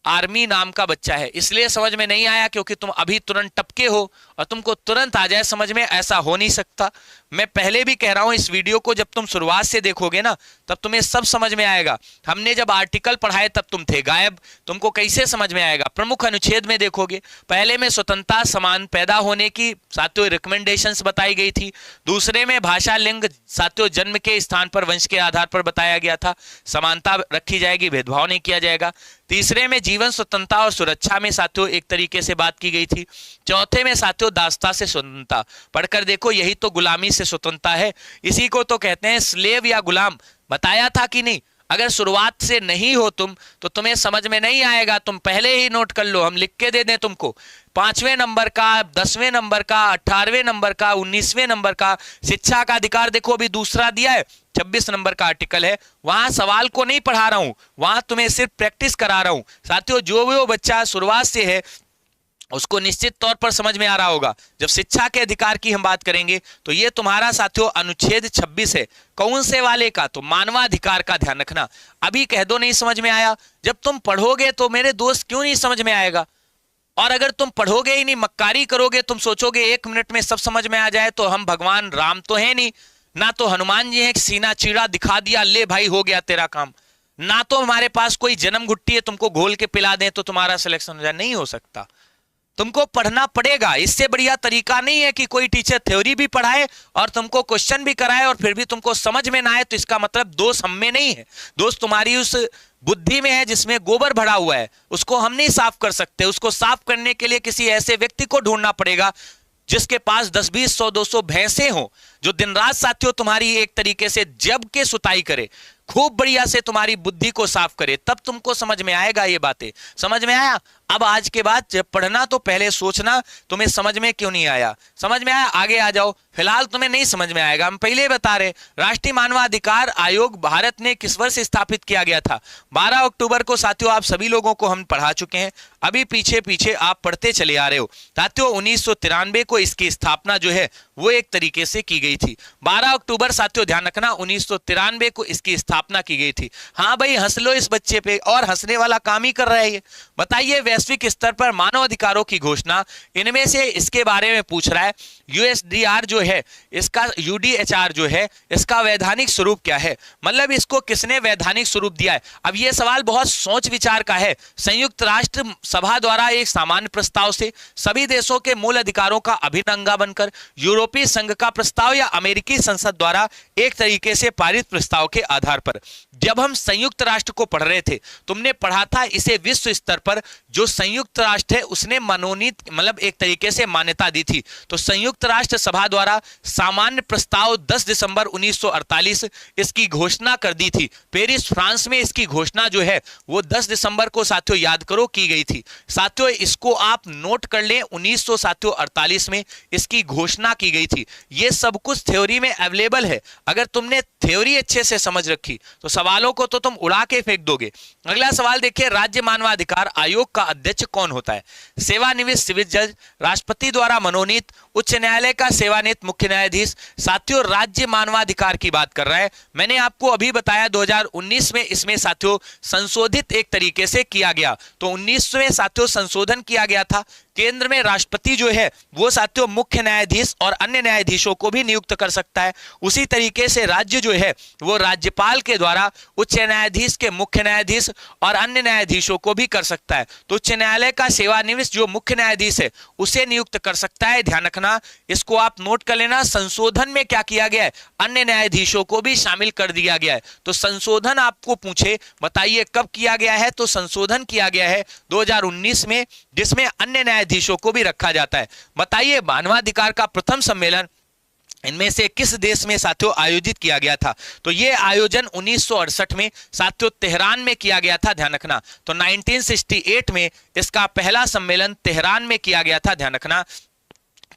आर्मी नाम का बच्चा है, इसलिए समझ में नहीं आया क्योंकि तुम अभी तुरंत टपके हो और तुमको तुरंत आ जाए समझ में, ऐसा हो नहीं सकता। मैं पहले भी कह रहा हूं, इस वीडियो को जब तुम शुरुआत से देखोगे ना, तब तुम्हें सब समझ में आएगा। हमने जब आर्टिकल पढ़ाए तब तुम थे गायब, तुमको कैसे समझ में आएगा? प्रमुख अनुच्छेद में देखोगे, पहले में स्वतंत्रता समान पैदा होने की साथियों रिकमेंडेशंस बताई गई थी। दूसरे में भाषा, लिंग साथियों जन्म के स्थान पर वंश के आधार पर बताया गया था, समानता रखी जाएगी, भेदभाव नहीं किया जाएगा। तीसरे में जीवन स्वतंत्रता और सुरक्षा में साथियों एक तरीके से बात की गई थी। चौथे में साथियों दासता से स्वतंत्रता, पढ़कर देखो, यही तो गुलामी से स्वतंत्रता है, इसी को तो कहते हैं स्लेव या गुलाम। बताया था कि नहीं? अगर शुरुआत से नहीं हो तुम तो तुम्हें समझ में नहीं आएगा, तुम पहले ही नोट कर लो, हम लिख के दे दें तुमको। 5वें नंबर का, 10वें नंबर का, 18वें नंबर का, 19वें नंबर का शिक्षा का अधिकार देखो, अभी दूसरा दिया है, 26 नंबर का आर्टिकल है। वहां सवाल को नहीं पढ़ा रहा हूं, वहां तुम्हें सिर्फ प्रैक्टिस करा रहा हूं। साथियों जो भी वो बच्चा शुरुआत से है उसको निश्चित तौर पर समझ में आ रहा होगा। जब शिक्षा के अधिकार की हम बात करेंगे तो ये तुम्हारा साथियों अनुच्छेद 26 है। कौन से वाले का? तो मानवाधिकार का। ध्यान रखना, अभी कह दो नहीं समझ में आया, जब तुम पढ़ोगे तो मेरे दोस्त क्यों नहीं समझ में आएगा? और अगर तुम पढ़ोगे ही नहीं, मक्कारी करोगे, तुम सोचोगे 1 मिनट में सब समझ में आ जाए, तो हम भगवान राम तो है नहीं, ना तो हनुमान जी है, सीना चीरा दिखा दिया, ले भाई हो गया तेरा काम, ना तो हमारे पास कोई जन्म घुट्टी है तुमको घोल के पिला दें तो तुम्हारा सिलेक्शन हो जाए, नहीं हो सकता। तुमको पढ़ना पड़ेगा। इससे बढ़िया तरीका नहीं है कि कोई टीचर थ्योरी भी पढ़ाए और तुमको क्वेश्चन भी कराए और फिर भी तुमको समझ में ना आए, तो इसका मतलब दोष हम में नहीं है, दोष तुम्हारी उस बुद्धि में है जिसमें गोबर भरा हुआ है, उसको हम नहीं साफ कर सकते। उसको साफ करने के लिए किसी ऐसे व्यक्ति को ढूंढना पड़ेगा जिसके पास 10-20 100-200 भैंसे हो, जो दिन रात साथियों तुम्हारी एक तरीके से जब के सुताई करे, खूब बढ़िया से तुम्हारी बुद्धि को साफ करे, तब तुमको समझ में आएगा ये बातें। समझ में आया? अब आज के बाद जब पढ़ना तो पहले सोचना तुम्हें समझ में क्यों नहीं आया। समझ में आया? आगे आ जाओ। फिलहाल तुम्हें नहीं समझ में आएगा, हम पहले बता रहे। राष्ट्रीय मानवाधिकार आयोग भारत में किस वर्ष स्थापित किया गया था? 12 अक्टूबर को साथियों आप सभी लोगों को हम पढ़ा चुके हैं, अभी पीछे पीछे आप पढ़ते चले आ रहे हो। साथियों 1993 को इसकी स्थापना जो है वो एक तरीके से की गई थी। 12 अक्टूबर साथियों ध्यान रखना, 1993 को इसकी स्थापना की गई थी। हाँ भाई हंस लो इस बच्चे पे, और हंसने वाला काम ही कर रहा है ये। बताइए वैश्विक स्तर पर मानव अधिकारों की घोषणा, इनमें से इसके बारे में पूछ रहा है। यूएसडीआर जो है इसका, यूडीएचआर जो है इसका वैधानिक स्वरूप क्या है, मतलब इसको किसने वैधानिक स्वरूप दिया है। अब ये सवाल बहुत सोच विचार का है। संयुक्त राष्ट्र सभा द्वारा एक सामान्य प्रस्ताव से सभी देशों के मूल अधिकारों का अभिन्न अंग बनकर, यूरोपीय संघ का प्रस्ताव या अमेरिकी संसद द्वारा एक तरीके से पारित प्रस्ताव के आधार पर। जब हम संयुक्त राष्ट्र को पढ़ रहे थे तुमने पढ़ा था इसे विश्व स्तर पर जो संयुक्त राष्ट्र है उसने मनोनीत मतलब एक तरीके से मान्यता दी थी। तो संयुक्त राष्ट्र सभा द्वारा सामान्य प्रस्ताव 10 दिसंबर 1948 इसकी घोषणा कर दी थी। पेरिस फ्रांस में इसकी घोषणा जो है वो 10 दिसंबर को साथियों याद करो की गई थी। साथियों इसको आप नोट कर लें, 1948 में इसकी घोषणा की गई थी। ये सब कुछ थ्योरी में अवेलेबल है। अगर तुमने थ्योरी अच्छे से समझ रखी तो सवालों को तो तुम उड़ा के फेंक दोगे। अगला सवाल देखिए, राज्य मानवाधिकार आयोग का अध्यक्ष कौन होता है? सेवानिवृत्त सिविल जज, राष्ट्रपति द्वारा मनोनीत, उच्च न्यायालय का सेवानिवृत्त मुख्य न्यायाधीश। साथियों राज्य मानवाधिकार की बात कर रहा है। मैंने आपको अभी बताया 2019 में इसमें साथियों संशोधित एक तरीके से किया गया। तो 19 में साथियों संशोधन किया गया था। केंद्र में राष्ट्रपति जो है वो साथियों मुख्य न्यायाधीश और अन्य न्यायाधीशों को भी नियुक्त कर सकता है। उसी तरीके से राज्य जो है वो राज्यपाल के द्वारा उच्च न्यायाधीश के मुख्य न्यायाधीश और अन्य न्यायाधीशों को भी कर सकता है। तो उच्च न्यायालय का सेवानिवृत्त जो मुख्य न्यायाधीश है उसे नियुक्त कर सकता है। ध्यान रखना, इसको आप नोट कर लेना। संशोधन में क्या किया गया है? अन्य न्यायाधीशों को भी शामिल कर दिया गया है। तो संशोधन आपको पूछे बताइए कब किया गया है, तो संशोधन किया गया है 2019 में, जिसमें अन्य न्यायाधीशों को भी रखा जाता है। बताइए मानवाधिकार का प्रथम सम्मेलन इनमें से किस देश में साथियों आयोजित किया गया था? तो यह आयोजन 1968 में साथियों तेहरान में किया गया था। ध्यान रखना, तो 1968 में इसका पहला सम्मेलन तेहरान में किया गया था। ध्यान रखना,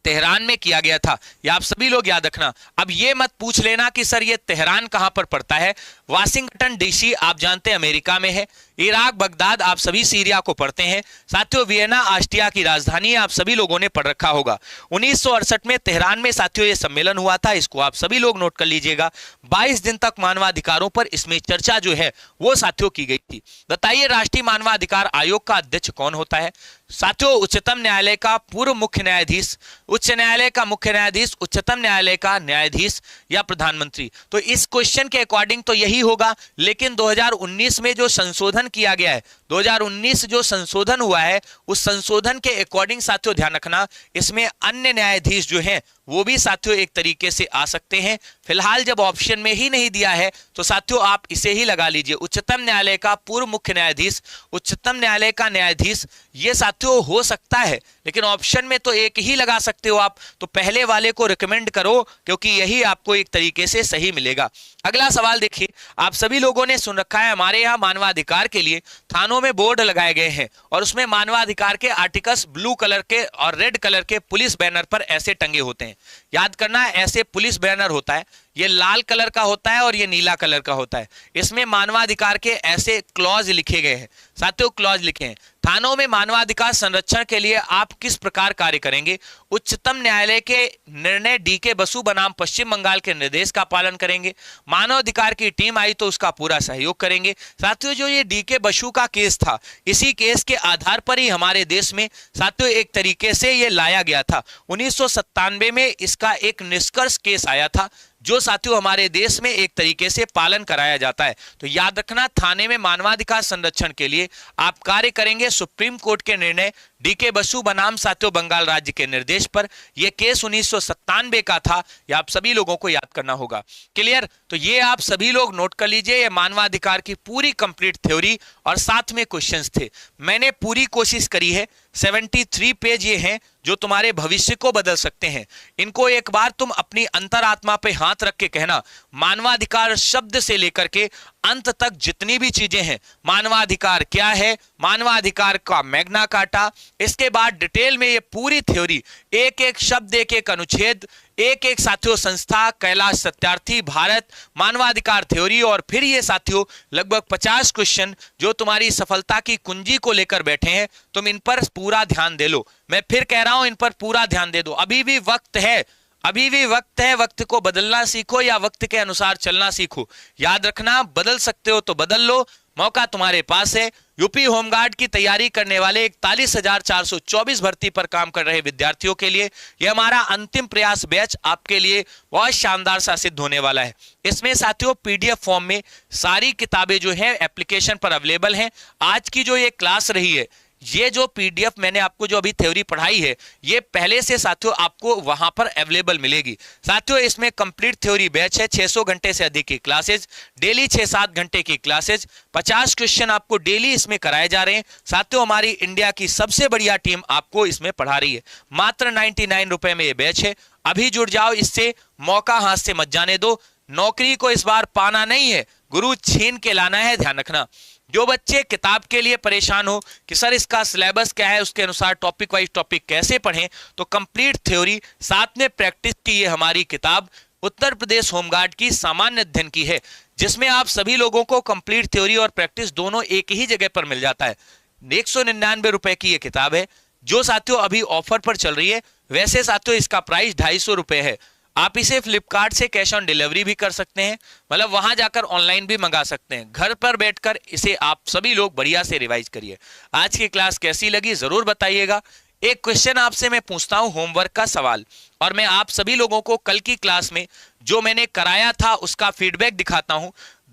तेहरान में किया गया था। ये आप सभी लोग याद रखना। अब ये मत पूछ लेना कि सर ये तेहरान कहां पर पड़ता है। वाशिंगटन डीसी आप जानते हैं अमेरिका में है। इराक बगदाद आप सभी सीरिया को पढ़ते हैं। साथियों वियना ऑस्ट्रिया की राजधानी आप सभी लोगों ने पढ़ रखा होगा। 1968 में तेहरान में साथियों ये सम्मेलन हुआ था, इसको आप सभी लोग नोट कर लीजिएगा। 22 दिन तक मानवाधिकारों पर इसमें चर्चा जो है वो साथियों की गई थी। बताइए राष्ट्रीय मानवाधिकार आयोग का अध्यक्ष कौन होता है? साथियों उच्चतम न्यायालय का पूर्व मुख्य न्यायाधीश, उच्च न्यायालय का मुख्य न्यायाधीश, उच्चतम न्यायालय का न्यायाधीश या प्रधानमंत्री। तो इस क्वेश्चन के अकॉर्डिंग तो यही होगा, लेकिन 2019 में जो संशोधन किया गया है, 2019 जो संशोधन हुआ है उस संशोधन के अकॉर्डिंग साथियों ध्यान रखना इसमें अन्य न्यायाधीश जो हैं वो भी साथियों एक तरीके से आ सकते हैं। फिलहाल जब ऑप्शन में ही नहीं दिया है तो साथियों आप इसे ही लगा लीजिए, उच्चतम न्यायालय का पूर्व मुख्य न्यायाधीश, उच्चतम न्यायालय का न्यायाधीश, ये साथियों हो सकता है, लेकिन ऑप्शन में तो एक ही लगा सकते हो आप। तो पहले वाले को रिकमेंड करो क्योंकि यही आपको एक तरीके से सही मिलेगा। अगला सवाल देखिए, आप सभी लोगों ने सुन रखा है हमारे यहाँ मानवाधिकार के लिए थानों में बोर्ड लगाए गए हैं और उसमें मानवाधिकार के आर्टिकल्स ब्लू कलर के और रेड कलर के पुलिस बैनर पर ऐसे टंगे होते हैं। याद करना ऐसे पुलिस बैनर होता है, ये लाल कलर का होता है और ये नीला कलर का होता है। इसमें मानवाधिकार के ऐसे क्लॉज लिखे गए हैं। साथियों क्लॉज लिखे हैं, थानों में मानवाधिकार संरक्षण के लिए आप किस प्रकार कार्य करेंगे? उच्चतम न्यायालय के निर्णय डीके बसु बनाम पश्चिम बंगाल के निर्देश का पालन करेंगे। मानवाधिकार की टीम आई तो उसका पूरा सहयोग करेंगे। साथियों जो ये डीके बसु का केस था, इसी केस के आधार पर ही हमारे देश में साथियों एक तरीके से ये लाया गया था। 1997 में इसका एक निष्कर्ष केस आया था जो साथियों हमारे देश में एक तरीके से पालन कराया जाता है। तो याद रखना थाने में मानवाधिकार संरक्षण के लिए आप कार्य करेंगे सुप्रीम कोर्ट के निर्णय डीके बसु बनाम साथियों बंगाल राज्य के निर्देश पर। यह केस 1997 का था, यह आप सभी लोगों को याद करना होगा। क्लियर? तो ये आप सभी लोग नोट कर लीजिए, ये मानवाधिकार की पूरी कंप्लीट थ्योरी और साथ में क्वेश्चंस थे। मैंने पूरी कोशिश करी है 73 पेज ये हैं जो तुम्हारे भविष्य को बदल सकते हैं। इनको एक बार तुम अपनी अंतरात्मा पे हाथ रख के कहना, मानवाधिकार शब्द से लेकर के अंत तक जितनी भी चीजें हैं, मानवाधिकार क्या है, मानवाधिकार का मैग्ना कार्टा, इसके बाद डिटेल में ये पूरी थ्योरी, एक एक शब्द, एक एक अनुच्छेद, एक एक साथियों संस्था, कैलाश सत्यार्थी, भारत, मानवाधिकार थ्योरी, और फिर ये साथियों लगभग 50 क्वेश्चन जो तुम्हारी सफलता की कुंजी को लेकर बैठे हैं। तुम इन पर पूरा ध्यान दे लो। मैं फिर कह रहा हूं, इन पर पूरा ध्यान दे दो। अभी भी वक्त है, अभी भी वक्त है। वक्त को बदलना सीखो या वक्त के अनुसार चलना सीखो। याद रखना, बदल सकते हो तो बदल लो, मौका तुम्हारे पास है। यूपी होमगार्ड की तैयारी करने वाले 41,424 भर्ती पर काम कर रहे विद्यार्थियों के लिए यह हमारा अंतिम प्रयास बैच आपके लिए बहुत शानदार सा सिद्ध होने वाला है। इसमें साथियों पीडीएफ फॉर्म में सारी किताबें जो है एप्लीकेशन पर अवेलेबल हैं। आज की जो ये क्लास रही है, ये जो पीडीएफ मैंने आपको जो अभी थ्योरी पढ़ाई है, ये पहले से साथियों आपको वहां पर अवेलेबल मिलेगी। साथियों इसमें कंप्लीट थ्योरी बैच है, 600 घंटे से अधिक की क्लासेज, डेली 6-7 घंटे की क्लासेज, 50 क्वेश्चन आपको डेली इसमें कराए जा रहे हैं। साथियों हमारी इंडिया की सबसे बढ़िया टीम आपको इसमें पढ़ा रही है। मात्र 99 रुपए में ये बैच है। अभी जुड़ जाओ, इससे मौका हाथ से मत जाने दो। नौकरी को इस बार पाना नहीं है, गुरु छीन के लाना है, ध्यान रखना। जो बच्चे किताब के लिए परेशान हो कि सर इसका सिलेबस क्या है, उसके अनुसार टॉपिक वाइज टॉपिक कैसे पढ़ें, तो कंप्लीट थ्योरी साथ में प्रैक्टिस की ये हमारी किताब उत्तर प्रदेश होमगार्ड की सामान्य अध्ययन की है, जिसमें आप सभी लोगों को कंप्लीट थ्योरी और प्रैक्टिस दोनों एक ही जगह पर मिल जाता है। 199 रुपए की ये किताब है, जो साथियों अभी ऑफर पर चल रही है। वैसे साथियों इसका प्राइस 250 रुपए है। आप इसे फ्लिपकार्ट से कैश ऑन डिलीवरी भी कर सकते हैं, मतलब वहां जाकर ऑनलाइन भी मंगा सकते हैं। घर पर बैठकर इसे आप सभी लोग बढ़िया से रिवाइज करिए। आज की क्लास कैसी लगी जरूर बताइएगा। एक क्वेश्चन आपसे मैं पूछता हूं, होमवर्क का सवाल, और मैं आप सभी लोगों को कल की क्लास में जो मैंने कराया था उसका फीडबैक दिखाता हूं।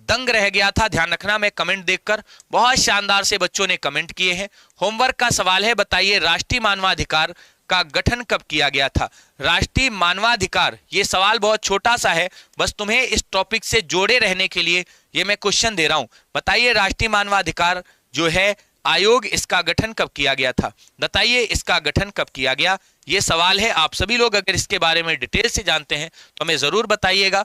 दंग रह गया था, ध्यान रखना, मैं कमेंट देखकर। बहुत शानदार से बच्चों ने कमेंट किए हैं। होमवर्क का सवाल है, बताइए राष्ट्रीय मानवाधिकार का गठन कब किया गया था। राष्ट्रीय मानवाधिकार, ये सवाल बहुत छोटा सा है, बस तुम्हें इस टॉपिक से जोड़े रहने के लिए ये मैं क्वेश्चन दे रहा हूं। बताइए राष्ट्रीय मानवाधिकार जो है आयोग, इसका गठन कब किया गया था। बताइए इसका गठन कब किया गया, ये सवाल है। आप सभी लोग अगर इसके बारे में डिटेल से जानते हैं तो हमें जरूर बताइएगा।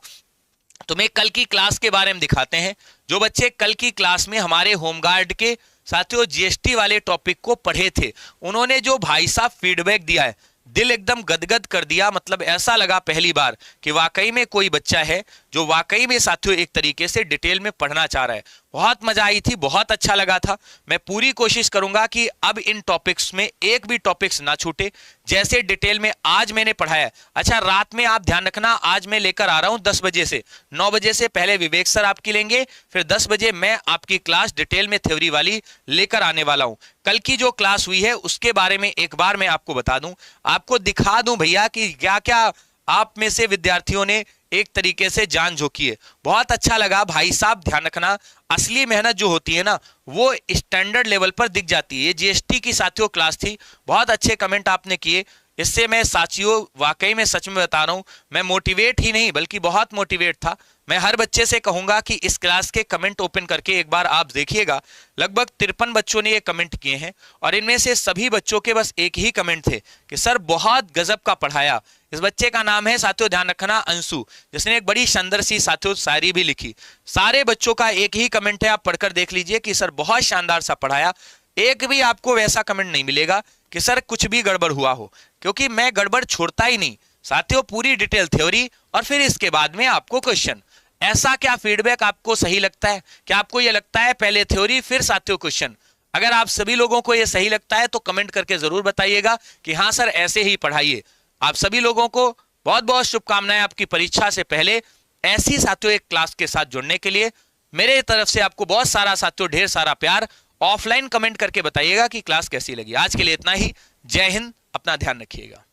तुम्हें कल की क्लास के बारे में दिखाते हैं। जो बच्चे कल की क्लास में हमारे होमगार्ड के साथियों जीएसटी वाले टॉपिक को पढ़े थे, उन्होंने जो भाई साहब फीडबैक दिया है, दिल एकदम गदगद कर दिया। मतलब ऐसा लगा पहली बार कि वाकई में कोई बच्चा है जो वाकई में साथियों एक तरीके से डिटेल में पढ़ना चाह रहा है। बहुत मजा आई थी, बहुत अच्छा लगा था। मैं पूरी कोशिश करूंगा कि अब इन टॉपिक्स में एक भी टॉपिक्स ना छूटे, जैसे डिटेल में आज मैंने पढ़ाया। अच्छा, रात में आप ध्यान रखना, आज मैं लेकर आ रहा हूं 10 बजे से 9 बजे से पहले विवेक सर आपकी लेंगे, फिर 10 बजे मैं आपकी क्लास डिटेल में थ्योरी वाली लेकर आने वाला हूं। कल की जो क्लास हुई है उसके बारे में एक बार मैं आपको बता दूं, आपको दिखा दूं भैया कि क्या क्या आप में से विद्यार्थियों ने एक तरीके से जान झोंकी है। बहुत अच्छा लगा भाई साहब, ध्यान रखना, असली मेहनत जो होती है ना वो स्टैंडर्ड लेवल पर दिख जाती है। ये जीएसटी की साथियों क्लास थी, बहुत अच्छे कमेंट आपने किए। इससे मैं साथियों वाकई में सच में बता रहा हूं, मैं मोटिवेट ही नहीं बल्कि बहुत मोटिवेट था। मैं हर बच्चे से कहूंगा कि इस क्लास के कमेंट ओपन करके एक बार आप देखिएगा। लगभग 53 बच्चों ने ये कमेंट किए हैं और इनमें से सभी बच्चों के बस एक ही कमेंट थे कि सर बहुत गजब का पढ़ाया। इस बच्चे का नाम है साथियों, ध्यान रखना, अंशु, जिसने एक बड़ी सुंदर सी साथियों शायरी भी लिखी। सारे बच्चों का एक ही कमेंट है, आप पढ़कर देख लीजिए कि सर बहुत शानदार सा पढ़ाया। एक भी आपको वैसा कमेंट नहीं मिलेगा कि सर कुछ भी गड़बड़ हुआ हो, क्योंकि मैं गड़बड़ छोड़ता ही नहीं साथियों। पूरी डिटेल थ्योरी और फिर इसके बाद में आपको क्वेश्चन। ऐसा क्या फीडबैक आपको सही लगता है? क्या आपको यह लगता है पहले थ्योरी फिर साथियों क्वेश्चन? अगर आप सभी लोगों को यह सही लगता है तो कमेंट करके जरूर बताइएगा कि हाँ सर ऐसे ही पढ़ाइए। आप सभी लोगों को बहुत बहुत शुभकामनाएं आपकी परीक्षा से पहले ऐसी साथियों एक क्लास के साथ जुड़ने के लिए। मेरे तरफ से आपको बहुत सारा साथियों ढेर सारा प्यार। ऑफलाइन कमेंट करके बताइएगा कि क्लास कैसी लगी। आज के लिए इतना ही। जय हिंद, अपना ध्यान रखिएगा।